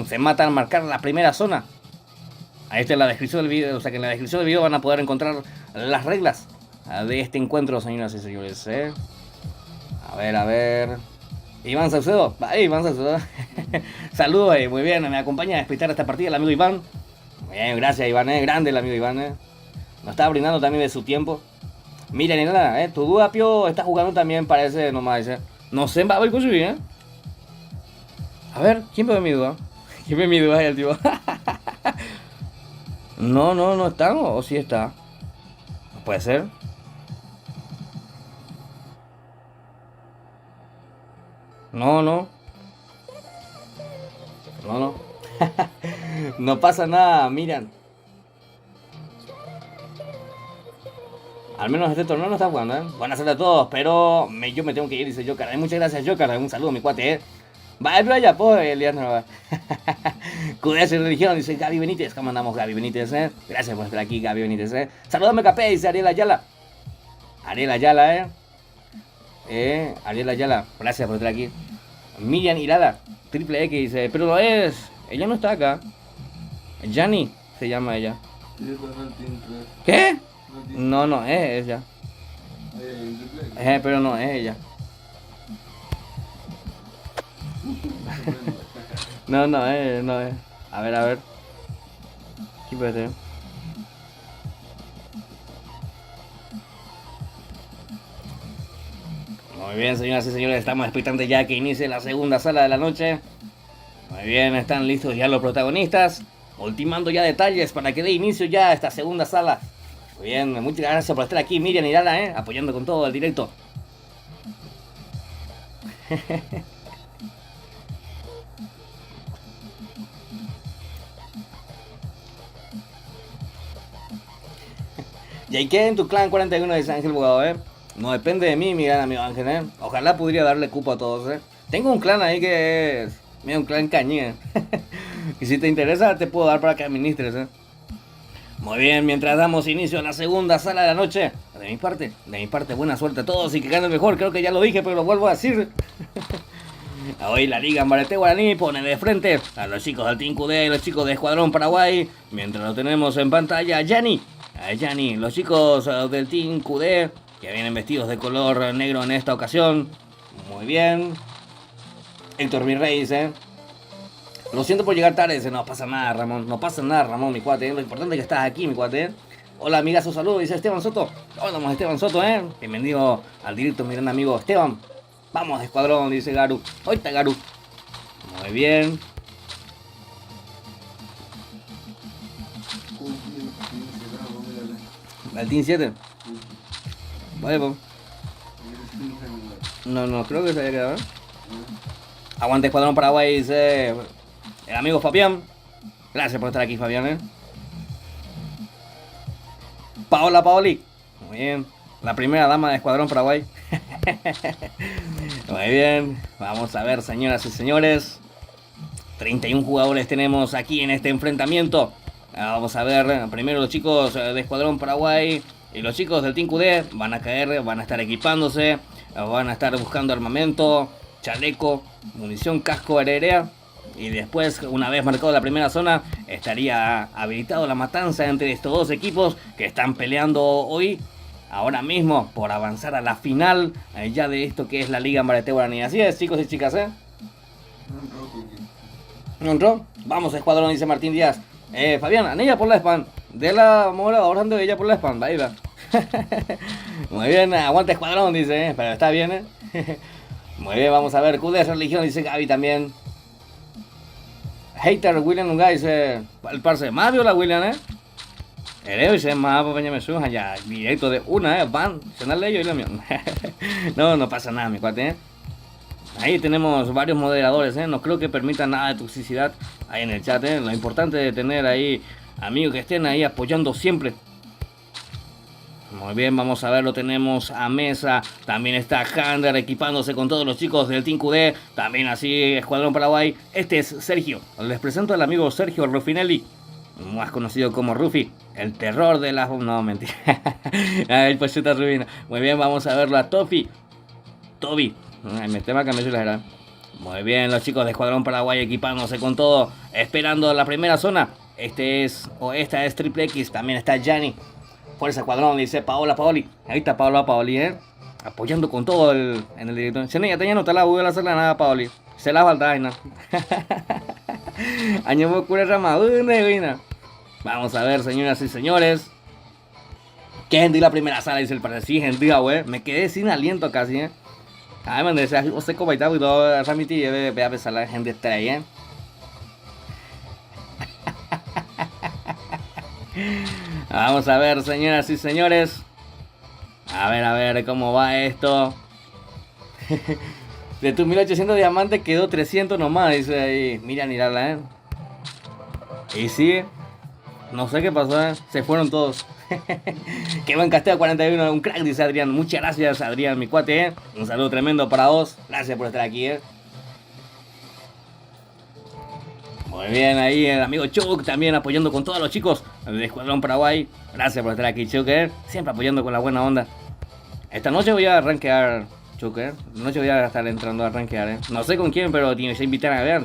[SPEAKER 1] Se matan al marcar la primera zona. Ahí está en la descripción del video, o sea que en la descripción del video van a poder encontrar las reglas de este encuentro, señoras y señores, A ver. Iván Saucedo, Iván Saucedo. Saludos, muy bien, me acompaña a explicar esta partida el amigo Iván. Muy bien, gracias Iván, grande el amigo Iván, Nos está brindando también de su tiempo. Mira, ni nada, tu duda, Pio, está jugando también, parece nomás, No sé, va a ver con A ver, ¿quién ve mi duda? ¿Quién ve mi duda? El tío. No está, o sí está. Puede ser. No. No pasa nada, miran. Al menos este torneo no está jugando, Buenas tardes a todos, pero yo me tengo que ir, dice Joker. Muchas gracias, Joker. Un saludo, mi cuate, Va, playa, pues, Elías Nueva. QDS Religión, dice Gaby Benítez. ¿Cómo andamos, Gaby Benítez, Gracias por estar aquí, Gaby Benítez, Saludame, Capé, dice Ariel Ayala. Ariel Ayala, Ariel Ayala, gracias por estar aquí. Miriam Irada, Triple X, dice, pero no es. Ella no está acá. Gianni se llama ella. ¿Qué? No es ella. Pero no es ella. No es. A ver. ¿Qué puede ser? Muy bien, señoras y señores, estamos expectantes ya que inicie la segunda sala de la noche. Muy bien, están listos ya los protagonistas. ultimando ya detalles para que dé inicio ya a esta segunda sala. Muy bien, muchas gracias por estar aquí, Miriam y Lala, apoyando con todo el directo. ¿Y ahí qué en tu clan 41 dice Ángel Bogado, No depende de mí, mi gran amigo Ángel, Ojalá pudiera darle cupo a todos, Tengo un clan ahí que es... Mira, un clan cañía. Y si te interesa, te puedo dar para que administres, Muy bien, mientras damos inicio a la segunda sala de la noche. De mi parte, buena suerte a todos y que ganen mejor. Creo que ya lo dije, pero lo vuelvo a decir. Hoy la Liga Mbarete Guaraní pone de frente a los chicos del Team QD y los chicos de Escuadrón Paraguay. Mientras lo tenemos en pantalla a Yanni, los chicos del Team QD que vienen vestidos de color negro en esta ocasión. Muy bien. Héctor Virreyes, Lo siento por llegar tarde, no pasa nada, Ramón. No pasa nada, Ramón, mi cuate. Lo importante es que estás aquí, mi cuate. Hola, amiga, su saludo, dice Esteban Soto. Hola, vamos, Esteban Soto, Bienvenido al directo, mi gran amigo Esteban. Vamos, Escuadrón, dice Garu. Hoy está Garu. Muy bien. ¿El Team 7? Vale, pues. No, creo que se haya quedado, Aguante Escuadrón Paraguay, dice el amigo Fabián. Gracias por estar aquí, Fabián, Paola Paoli. Muy bien. La primera dama de Escuadrón Paraguay. Muy bien. Vamos a ver, señoras y señores. 31 jugadores tenemos aquí en este enfrentamiento. Vamos a ver. Primero los chicos de Escuadrón Paraguay y los chicos del Team QD van a caer, van a estar equipándose, van a estar buscando armamento, chaleco, munición, casco, aérea. Y después, una vez marcado la primera zona, estaría habilitado la matanza entre estos dos equipos que están peleando hoy, ahora mismo, por avanzar a la final ya de esto que es la Liga Mbarete Guaraní. Así es, chicos y chicas, ¿No entró? Vamos, Escuadrón, dice Martín Díaz. Fabián, anilla por la spam. De la mora orando ella por la spam. Ahí va. Muy bien, aguanta Escuadrón, dice, pero está bien, Muy bien, vamos a ver. QD Religión, dice Gaby también. Hater William Ungai dice el parce. Más viola William, El dice más peña me suja ya. Directo de una, van. Se no leyó y lo mío. No pasa nada, mi cuate, Ahí tenemos varios moderadores, No creo que permitan nada de toxicidad ahí en el chat, Lo importante es tener ahí amigos que estén ahí apoyando siempre. Muy bien, vamos a ver, lo tenemos a Mesa. También está Hander equipándose con todos los chicos del Team QD. También así Escuadrón Paraguay. Este es Sergio. Les presento al amigo Sergio Ruffinelli, más conocido como Rufi, el terror de las... No, mentira. El pocheta Rubina. Muy bien, vamos a verlo a Toby. Me tema que me suele la. Muy bien, los chicos de Escuadrón Paraguay equipándose con todo, esperando la primera zona. Esta es Triple X. También está Yanni. Fuerza Escuadrón, dice Paola Paoli. Ahí está Paola Paoli, apoyando con todo en el directo. Si ya no te la voy a hacerle nada, Paoli. Se la falta, ¿no? Año cura rama, Vamos a ver, señoras y señores. ¿Qué gente la primera sala? Dice el padre. Sí, gente, güey. Me quedé sin aliento casi, Ay, man, decía, usted como está, y todo, Ramiti, ve a pesar la gente está ahí, Vamos a ver, señoras y señores. A ver cómo va esto. De tus 1800 diamantes quedó 300 nomás, dice ahí. Mira, mirala, Y sí, no sé qué pasó, se fueron todos. Qué buen casteo 41, un crack, dice Adrián. Muchas gracias, Adrián, mi cuate, Un saludo tremendo para vos. Gracias por estar aquí, Muy bien, ahí el amigo Chuck también apoyando con todos los chicos de Escuadrón Paraguay. Gracias por estar aquí, Chuck, Siempre apoyando con la buena onda. Esta noche voy a rankear, Chuck, Esta noche voy a estar entrando a rankear, No sé con quién, pero tienes que invitar a ver.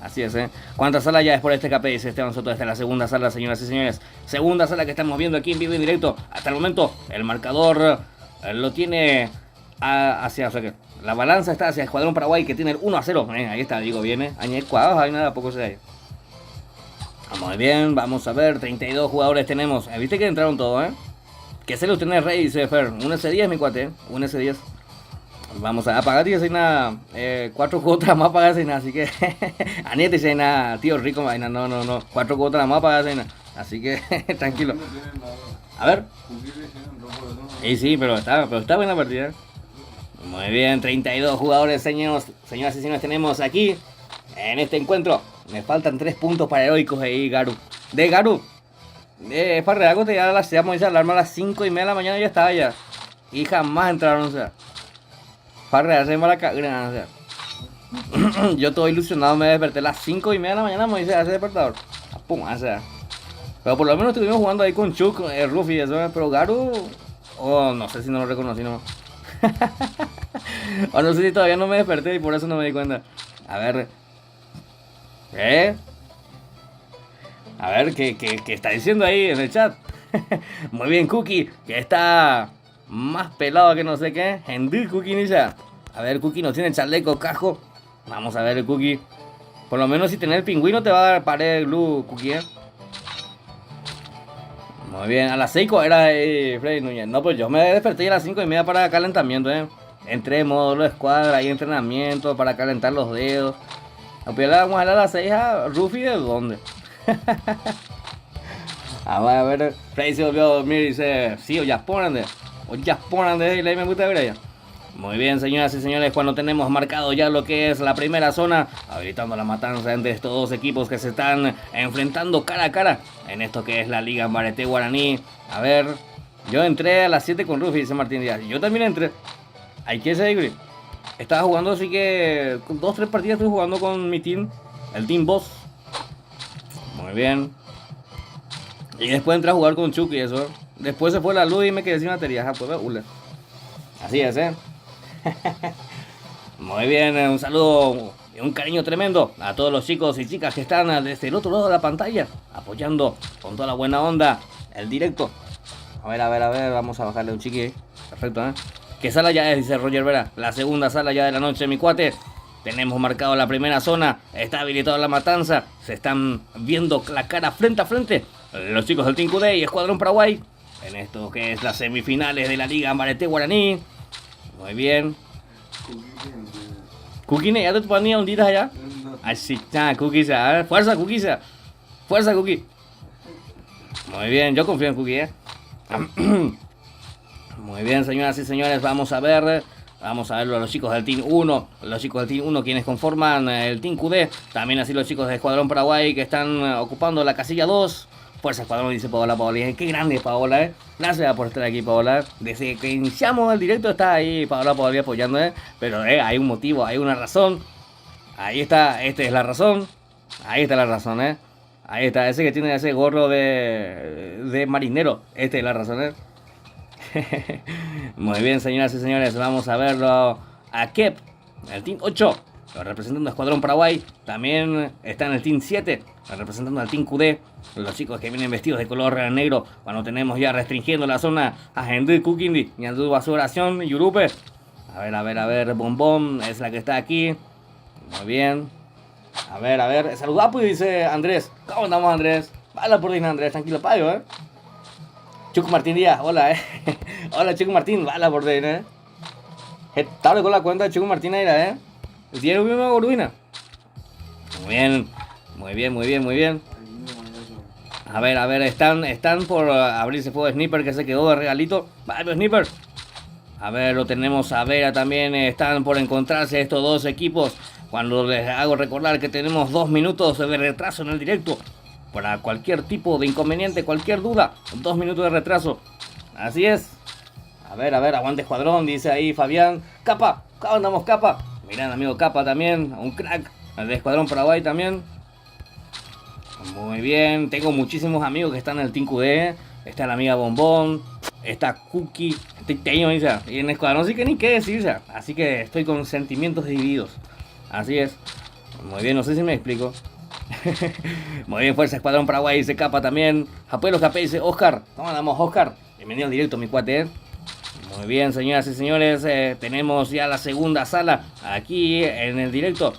[SPEAKER 1] Así es, ¿Cuántas salas ya es por este KP? Dice Esteban Soto. Esta es la segunda sala, señoras y señores. Segunda sala que estamos viendo aquí en vivo y directo. Hasta el momento, el marcador lo tiene hacia... O sea que la balanza está hacia Escuadrón Paraguay, que tiene el 1-0. Ahí está, digo, viene. Añade cuadrados, hay nada, poco se hay. Muy bien, vamos a ver. 32 jugadores tenemos. Viste que entraron todos, ¿Qué se lo tiene Rey? Dice Fer. Un S10, mi cuate, Un S10. Vamos a apagar, tío, sin nada. 4 cuotas más pagar sin nada, así que. Aniete, sin nada, tío rico, vaina. No. 4 cuotas más pagar sin nada. Así que, tranquilo.
[SPEAKER 2] No tiene nada.
[SPEAKER 1] A ver.
[SPEAKER 2] Cookie le hicieron rojo de eso.
[SPEAKER 1] Y sí, pero está buena partida. Muy bien, 32 jugadores, señoras y señores, tenemos aquí en este encuentro. Me faltan 3 puntos para heroicos ahí, Garu. De Garu. Para real, te ya las vamos a alarma a las 5:30 de la mañana, ya estaba ya. Y jamás entraron, o sea. Para real, se me la cagada, o sea. Yo todo ilusionado, me desperté a las 5:30 de la mañana, me dice ese despertador. Pum, o sea. Pero por lo menos estuvimos jugando ahí con Chuck, Ruffy y eso, pero Garu. Oh, no sé si no lo reconocí nomás. O no sé si todavía no me desperté y por eso no me di cuenta. A ver. A ver, ¿qué está diciendo ahí en el chat? Muy bien, Cookie, que está más pelado que no sé qué. Henry Cookie Nisha. A ver, Cookie nos tiene chaleco, cajo. Vamos a ver el Cookie. Por lo menos si tenés el pingüino te va a dar pared de glue, Cookie, Muy bien, a las 6 era Freddy Núñez. No, pues yo me desperté a las 5:30 para calentamiento, Entré en módulo de escuadra y entrenamiento para calentar los dedos. Vamos a dar a las 6 a Ruffy, ¿de dónde? Vamos a ver, Freddy se volvió a dormir y dice, sí, o ya ponen de y le me gusta ver allá. Muy bien, señoras y señores, cuando tenemos marcado ya lo que es la primera zona, habilitando la matanza entre estos dos equipos que se están enfrentando cara a cara en esto que es la Liga Mbarete Guaraní. A ver, yo entré a las 7 con Ruffy, dice Martín Díaz. Yo también entré. Hay que seguir. Estaba jugando, así que 2-3 partidas estoy jugando con mi team, el Team Boss. Muy bien. Y después entré a jugar con Chucky y eso. Después se fue la luz y me quedé sin batería. Pues, así es, Muy bien, un saludo y un cariño tremendo a todos los chicos y chicas que están desde el otro lado de la pantalla, apoyando con toda la buena onda el directo. A ver, vamos a bajarle un chiqui. Perfecto, ¿Qué sala ya es? Dice Roger Vera. La segunda sala ya de la noche, mi cuate. Tenemos marcado la primera zona, está habilitada la matanza, se están viendo la cara frente a frente los chicos del Team QD y Escuadrón Paraguay en esto que es las semifinales de la Liga Mbarete Guaraní. Muy bien. Cookie, ¿ya te ponía hundidas allá? Así está, Cookie, fuerza, Cookie, fuerza, Cookie. Muy bien, yo confío en Cookie, Muy bien, señoras y señores, vamos a verlo a los chicos del Team 1, quienes conforman el Team QD, también así los chicos de Escuadrón Paraguay que están ocupando la casilla 2. Fuerza Escuadrón, dice Paola. Qué grande Paola, Gracias por estar aquí, Paola. Desde que iniciamos el directo está ahí Paola apoyando, Pero hay un motivo, hay una razón. Ahí está, esta es la razón. Ahí está la razón, Ahí está, ese que tiene ese gorro de marinero. Esta es la razón, Muy bien, señoras y señores, vamos a verlo a Kep, el Team 8, representando a Escuadrón Paraguay. También está en el Team 7, representando al Team QD, los chicos que vienen vestidos de color negro. Cuando tenemos ya restringiendo la zona a Henry Cooking, Ñandú Basuración, Yurupe. A ver, Bombón es la que está aquí. Muy bien. A ver, saluda pues, dice Andrés. ¿Cómo andamos, Andrés? Vale por Dina, Andrés, tranquilo, payo, Chuco Martín Díaz, hola, Hola, Chuco Martín, bala por dentro, Estaba con la cuenta de Chuco Martín ahí, El día de hoy me gorduina. Muy bien. A ver, están por abrirse fuego de Sniper que se quedó de regalito. Vale, Sniper. A ver, lo tenemos a Vera también. Están por encontrarse estos dos equipos. Cuando les hago recordar que tenemos 2 minutos de retraso en el directo. Para cualquier tipo de inconveniente, cualquier duda, 2 minutos de retraso. Así es. A ver, aguante Escuadrón, dice ahí Fabián. Capa, ¿cómo andamos, Capa? Mirá, amigo Capa también, un crack. El de Escuadrón Paraguay también. Muy bien, tengo muchísimos amigos que están en el Team QD. Está la amiga Bombón, está Cookie, y en Escuadrón sí que ni qué decir, así que estoy con sentimientos divididos. Así es. Muy bien, no sé si me explico. Muy bien, Fuerza Escuadrón Paraguay, dice Capa también. Apuelos KP, dice Oscar. ¿Cómo andamos, Oscar? Bienvenido al directo, mi cuate, Muy bien, señoras y señores, tenemos ya la segunda sala aquí en el directo.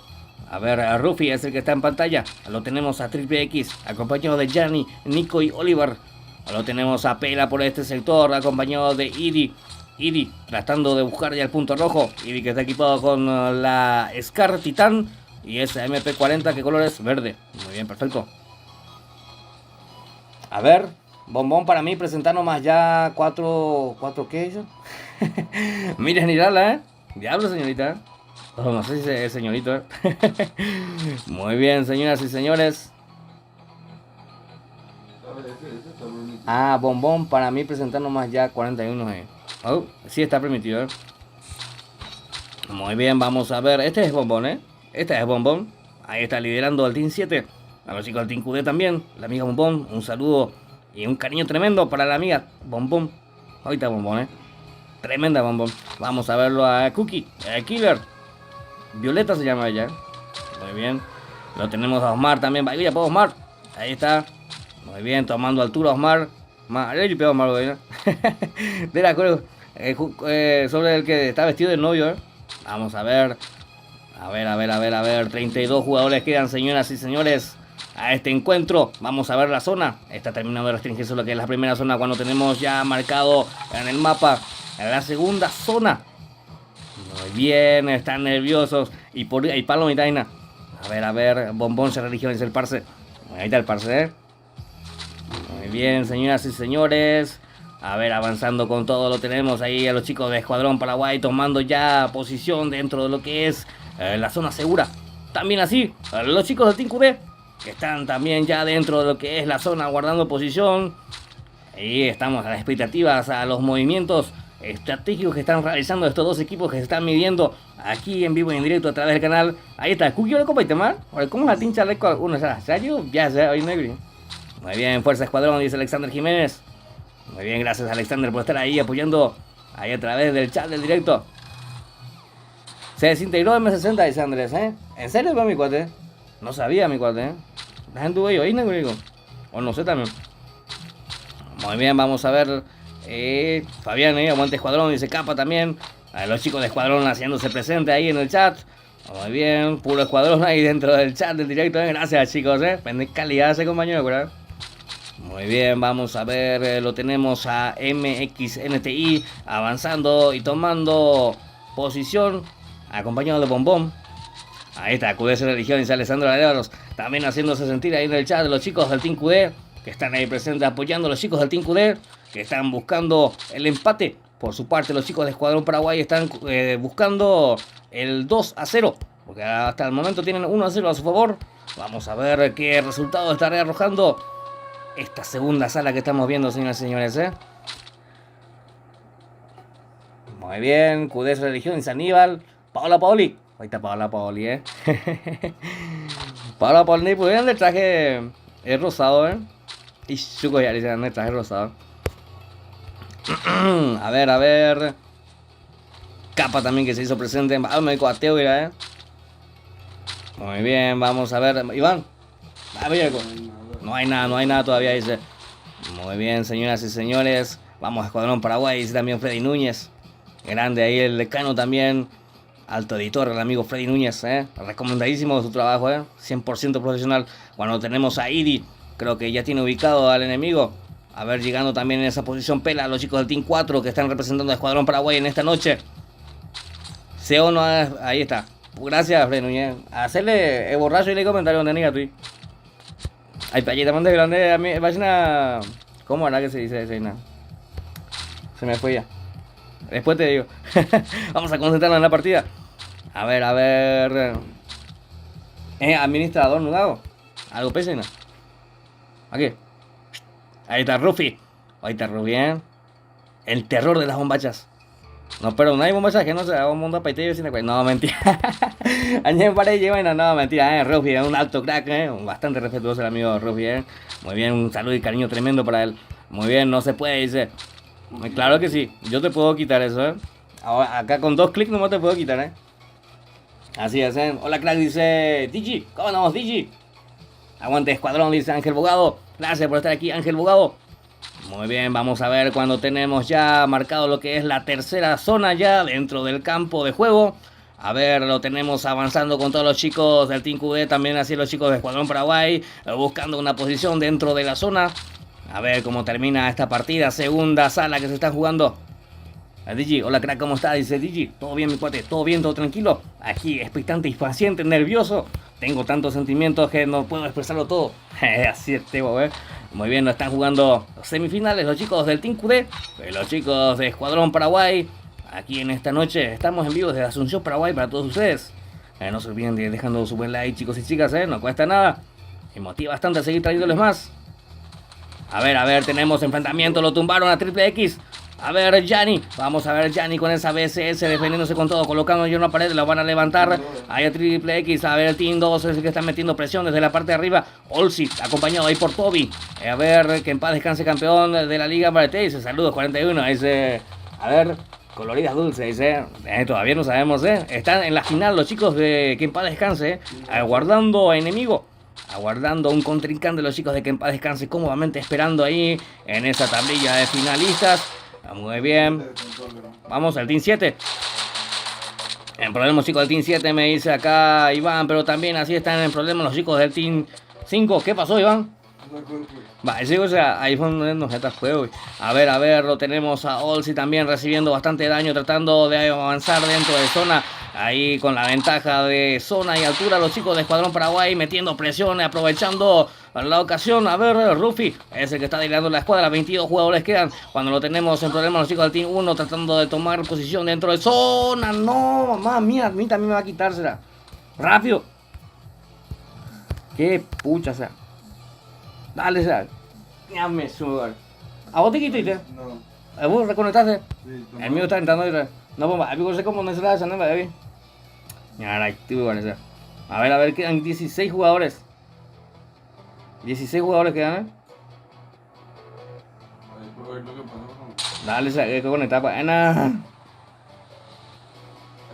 [SPEAKER 1] A ver, Ruffy es el que está en pantalla. Lo tenemos a Triple X, acompañado de Gianni, Nico y Oliver. Lo tenemos a Pela por este sector, acompañado de Idi. Idi tratando de buscar ya el punto rojo. Idi que está equipado con la Scar Titan y esa MP40, ¿qué color es? Verde. Muy bien, perfecto. A ver, Bombón para mí, presentarnos más ya ¿cuatro qué hizo? Miren, Irala, Diablo, señorita. Oh, no sé si es señorito, Muy bien, señoras y señores.
[SPEAKER 2] Ese está bonito.
[SPEAKER 1] Ah, Bombón para mí, presentarnos más ya 41, Oh, sí está permitido, Muy bien, vamos a ver. Este es Bombón, Este es Bombón. Ahí está liderando el Team 7. A los chicos del Team QD también. La amiga Bombón. Un saludo y un cariño tremendo para la amiga Bombón. Ahorita Bombón, Tremenda Bombón. Vamos a verlo a Cookie, Killer. Violeta se llama ella. Muy bien. Lo tenemos a Osmar también. Vaya, pues Osmar. Ahí está. Muy bien, tomando altura Osmar. Osmar, de la acuerdo. Sobre el que está vestido de novio, Vamos a ver. A ver. 32 jugadores quedan, señoras y señores, a este encuentro. Vamos a ver la zona. Está terminando de restringirse lo que es la primera zona cuando tenemos ya marcado en el mapa en la segunda zona. Muy bien, están nerviosos. Y por ahí palo y taina. A ver, Bombón se religión, dice el parce. Ahí está el parce, Muy bien, señoras y señores. A ver, avanzando con todo, lo tenemos ahí a los chicos de Escuadrón Paraguay tomando ya posición dentro de lo que es la zona segura. También así, los chicos del Team QD, que están también ya dentro de lo que es la zona guardando posición. Y estamos a las expectativas, a los movimientos estratégicos que están realizando estos dos equipos que se están midiendo aquí en vivo y en directo a través del canal. Ahí está, Cookie, ¿le copa y temar? ¿Cómo la tincha le copa? Uno, ya sé, hoy negro. Muy bien, Fuerza Escuadrón, dice Alexander Jiménez. Muy bien, gracias Alexander por estar ahí apoyando ahí a través del chat del directo. Se desintegró M60, dice Andrés, ¿En serio va mi cuate? No sabía mi cuate, La gente tuvo yo ahí, negro. O no sé también. Muy bien, vamos a ver. Fabián, aguante Escuadrón, dice Capa también. A los chicos de Escuadrón haciéndose presente ahí en el chat. Muy bien, puro Escuadrón ahí dentro del chat del directo. Gracias, chicos, calidad ese compañero, ¿verdad? Muy bien, vamos a ver. Lo tenemos a MXNTI avanzando y tomando posición, acompañado de Bombón. Ahí está, QD Religión, dice Alessandro Arevalos. También haciéndose sentir ahí en el chat de los chicos del Team QD, que están ahí presentes apoyando a los chicos del Team QD, que están buscando el empate. Por su parte, los chicos de Escuadrón Paraguay están buscando el 2-0, porque hasta el momento tienen 1-0 a su favor. Vamos a ver qué resultado estará arrojando esta segunda sala que estamos viendo, señoras y señores, Muy bien, QD Religión, dice Aníbal. Paola Paoli. Ahí está Paola Paoli, Paola Paoli, pues el traje rosado, Y Chuco ya dice el traje rosado. A ver. Capa también que se hizo presente. Me dijo ateo, mira, Muy bien, vamos a ver. Iván. A ver, no hay nada todavía, dice. Muy bien, señoras y señores. Vamos a Escuadrón Paraguay, dice también Freddy Núñez. Grande ahí el decano también. Alto editor, el amigo Freddy Núñez, Recomendadísimo su trabajo, 100% profesional. Cuando tenemos a Idi, creo que ya tiene ubicado al enemigo. A ver, llegando también en esa posición pela a los chicos del Team 4 que están representando a Escuadrón Paraguay en esta noche. SEO no, ahí está. Gracias, Freddy Núñez. Hacerle el borracho y le comentario donde niga tú. Ay, payita, mande grande a mí. Vaya, ¿cómo era que se dice esa? Se me fue ya. Después te digo. Vamos a concentrarnos en la partida. A ver. Administrador nudado. Algo pese, ¿no? Aquí. Ahí está Rufi. Ahí está Rufi, El terror de las bombachas. No, pero no hay bombachas que no se haga un mundo para ti. No, mentira. Añén para ahí, no, mentira, Rufi, un alto crack, Bastante respetuoso el amigo Rufi, Muy bien, un saludo y cariño tremendo para él. Muy bien, no se puede, dice. Claro que sí, yo te puedo quitar eso, Ahora, acá con 2 clics nomás te puedo quitar, Así es, Hola crack, dice Digi. ¿Cómo andamos, Digi? Aguante Escuadrón, dice Ángel Bogado. Gracias por estar aquí, Ángel Bogado. Muy bien, vamos a ver cuando tenemos ya marcado lo que es la tercera zona ya dentro del campo de juego. A ver, lo tenemos avanzando con todos los chicos del Team QD, también así los chicos de Escuadrón Paraguay, buscando una posición dentro de la zona. A ver cómo termina esta partida, segunda sala que se está jugando. Digi, hola crack, ¿cómo está? Dice Digi, todo bien mi cuate, todo bien, todo tranquilo. Aquí, expectante, impaciente, nervioso. Tengo tantos sentimientos que no puedo expresarlo todo. Así es, Tebo, Muy bien, nos están jugando los semifinales los chicos del Team QD, los chicos de Escuadrón Paraguay. Aquí en esta noche estamos en vivo desde Asunción, Paraguay para todos ustedes. No se olviden de dejando su buen like, chicos y chicas, no cuesta nada. Me motiva bastante a seguir trayéndoles más. A ver, tenemos enfrentamiento, lo tumbaron a Triple X. A ver, Yanni, vamos a ver Yanni con esa BCS defendiéndose con todo, colocando en una pared, la van a levantar. Ahí a Triple X, a ver, el Team 2 es el que está metiendo presión desde la parte de arriba. Olsi, acompañado ahí por Toby. A ver, que en paz descanse campeón de la Liga Barete. Dice, saludos 41, dice, a ver, coloridas dulces, dice, todavía no sabemos, Están en la final los chicos de que en paz descanse, aguardando enemigo. Aguardando un contrincante los chicos de que en paz descanse cómodamente, esperando ahí en esa tablilla de finalistas. Muy bien. Vamos al Team 7. En problemas chicos del Team 7 me dice acá Iván, pero también así están en problemas los chicos del Team 5. ¿Qué pasó, Iván? Va, sí, o sea, ahí fue donde nos está juego. A ver, lo tenemos a Olsi también recibiendo bastante daño, tratando de avanzar dentro de zona. Ahí con la ventaja de zona y altura los chicos de Escuadrón Paraguay metiendo presión, aprovechando la ocasión. A ver, Rufi es el que está liderando la escuadra. 22 jugadores quedan cuando lo tenemos en problemas los chicos del Team 1 tratando de tomar posición dentro de zona. No, mamá mía, a mí también me va a quitársela. Rápido. Qué pucha, o sea. Dale, o sea. Ya me subo. ¿A vos te quitaste?
[SPEAKER 2] No.
[SPEAKER 1] ¿A vos reconectaste?
[SPEAKER 2] Sí,
[SPEAKER 1] El mío está entrando ahorita. No, pues, amigo, sé cómo no se la hacen, ¿no? A ver, quedan 16 jugadores. 16 jugadores quedan,
[SPEAKER 2] Ahí puedo ver lo que pasó.
[SPEAKER 1] Dale, que conectar para.
[SPEAKER 2] Ahí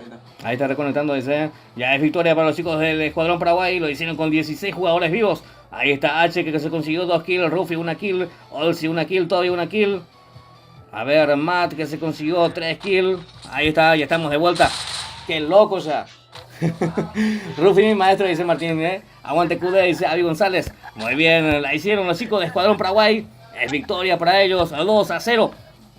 [SPEAKER 2] está.
[SPEAKER 1] Ahí está reconectando, dice. Ya es victoria para los chicos del Escuadrón Paraguay. Lo hicieron con 16 jugadores vivos. Ahí está H que se consiguió 2 kills. Rufi 1 kill. Olsi 1 kill. Toby 1 kill. A ver, Matt que se consiguió 3 kills. Ahí está, ya estamos de vuelta. Qué loco, o sea. Rufi, mi maestro, dice Martín, Aguante QD, dice Avi González. Muy bien, la hicieron los chicos de Escuadrón Paraguay. Es victoria para ellos, 2-0.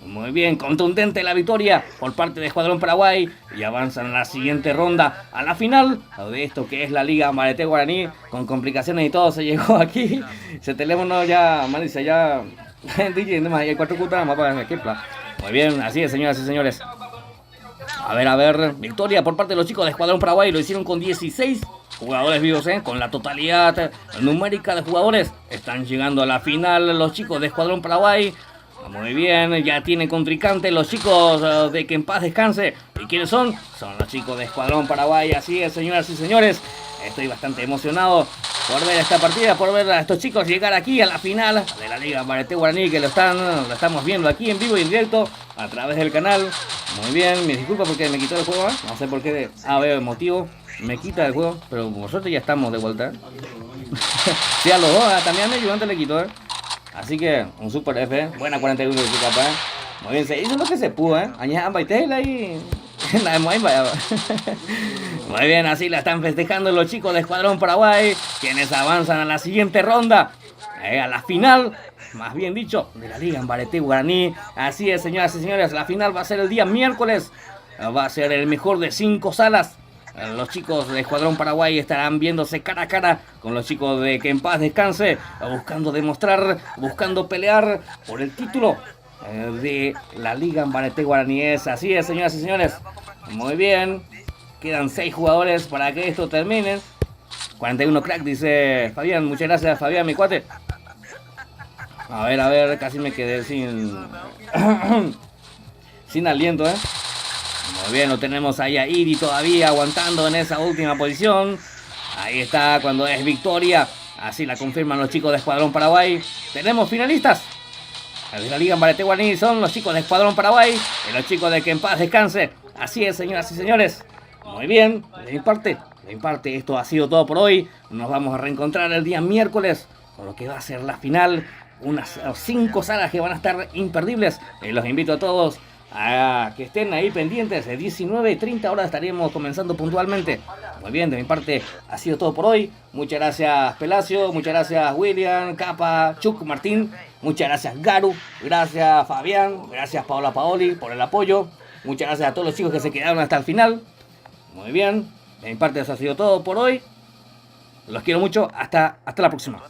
[SPEAKER 1] Muy bien, contundente la victoria por parte de Escuadrón Paraguay. Y avanzan a la siguiente ronda, a la final de esto que es la Liga Barete Guaraní. Con complicaciones y todo se llegó aquí. Ese teléfono ya, man, dice ya. DJ, no más, hay 4 cutas más para el Muy bien, así es, señoras y señores. A ver, victoria por parte de los chicos de Escuadrón Paraguay. Lo hicieron con 16 jugadores vivos, con la totalidad numérica de jugadores. Están llegando a la final los chicos de Escuadrón Paraguay. Muy bien, ya tienen contrincante los chicos de que en paz descanse. ¿Y quiénes son? Son los chicos de Escuadrón Paraguay. Así es, señoras y señores. Estoy bastante emocionado por ver esta partida, por ver a estos chicos llegar aquí a la final de la Liga Barete Guaraní, que lo estamos viendo aquí en vivo y en directo a través del canal. Muy bien, me disculpa porque me quitó el juego, no sé por qué, veo el motivo, me quita el juego, pero por suerte ya estamos de vuelta. Sí, a los dos, también a ayudante le quitó, Así que, un super F, buena 41 de su capa, Muy bien, se hizo lo que se pudo, Añade Baitela y... Muy bien, así la están festejando los chicos de Escuadrón Paraguay, quienes avanzan a la siguiente ronda, a la final, más bien dicho, de la Liga Barete Guaraní. Así es, señoras y señores, la final va a ser el día miércoles, va a ser el mejor de 5 salas. Los chicos de Escuadrón Paraguay estarán viéndose cara a cara con los chicos de que en paz descanse, buscando demostrar, buscando pelear por el título de la Liga Barete Guaraní. Así es, señoras y señores. Muy bien, quedan 6 jugadores para que esto termine. 41 crack, dice Fabián. Muchas gracias, Fabián, mi cuate. A ver, casi me quedé sin sin aliento, Muy bien, lo tenemos ahí a Iri todavía aguantando en esa última posición. Ahí está, cuando es victoria. Así la confirman los chicos de Escuadrón Paraguay. Tenemos finalistas de la Liga Barete Guaraní, son los chicos de Escuadrón Paraguay y los chicos de que en paz descanse. Así es, señoras y señores. Muy bien, de mi parte, esto ha sido todo por hoy. Nos vamos a reencontrar el día miércoles con lo que va a ser la final. Unas 5 salas que van a estar imperdibles. Los invito a todos a que estén ahí pendientes. De 19:30 horas estaremos comenzando puntualmente. Muy bien, de mi parte ha sido todo por hoy. Muchas gracias Pelacio, muchas gracias William, Capa, Chuck, Martín. Muchas gracias Garu, gracias Fabián, gracias Paola Paoli por el apoyo. Muchas gracias a todos los chicos que se quedaron hasta el final. Muy bien. De mi parte eso ha sido todo por hoy. Los quiero mucho. Hasta la próxima.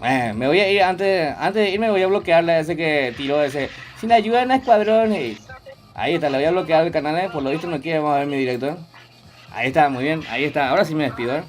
[SPEAKER 1] Me voy a ir antes de irme voy a bloquearle a ese que tiró ese. Sin ayuda en escuadrón. Ahí está, le voy a bloquear el canal. Por lo visto no quiere más ver mi directo. Ahí está, muy bien. Ahí está. Ahora sí me despido.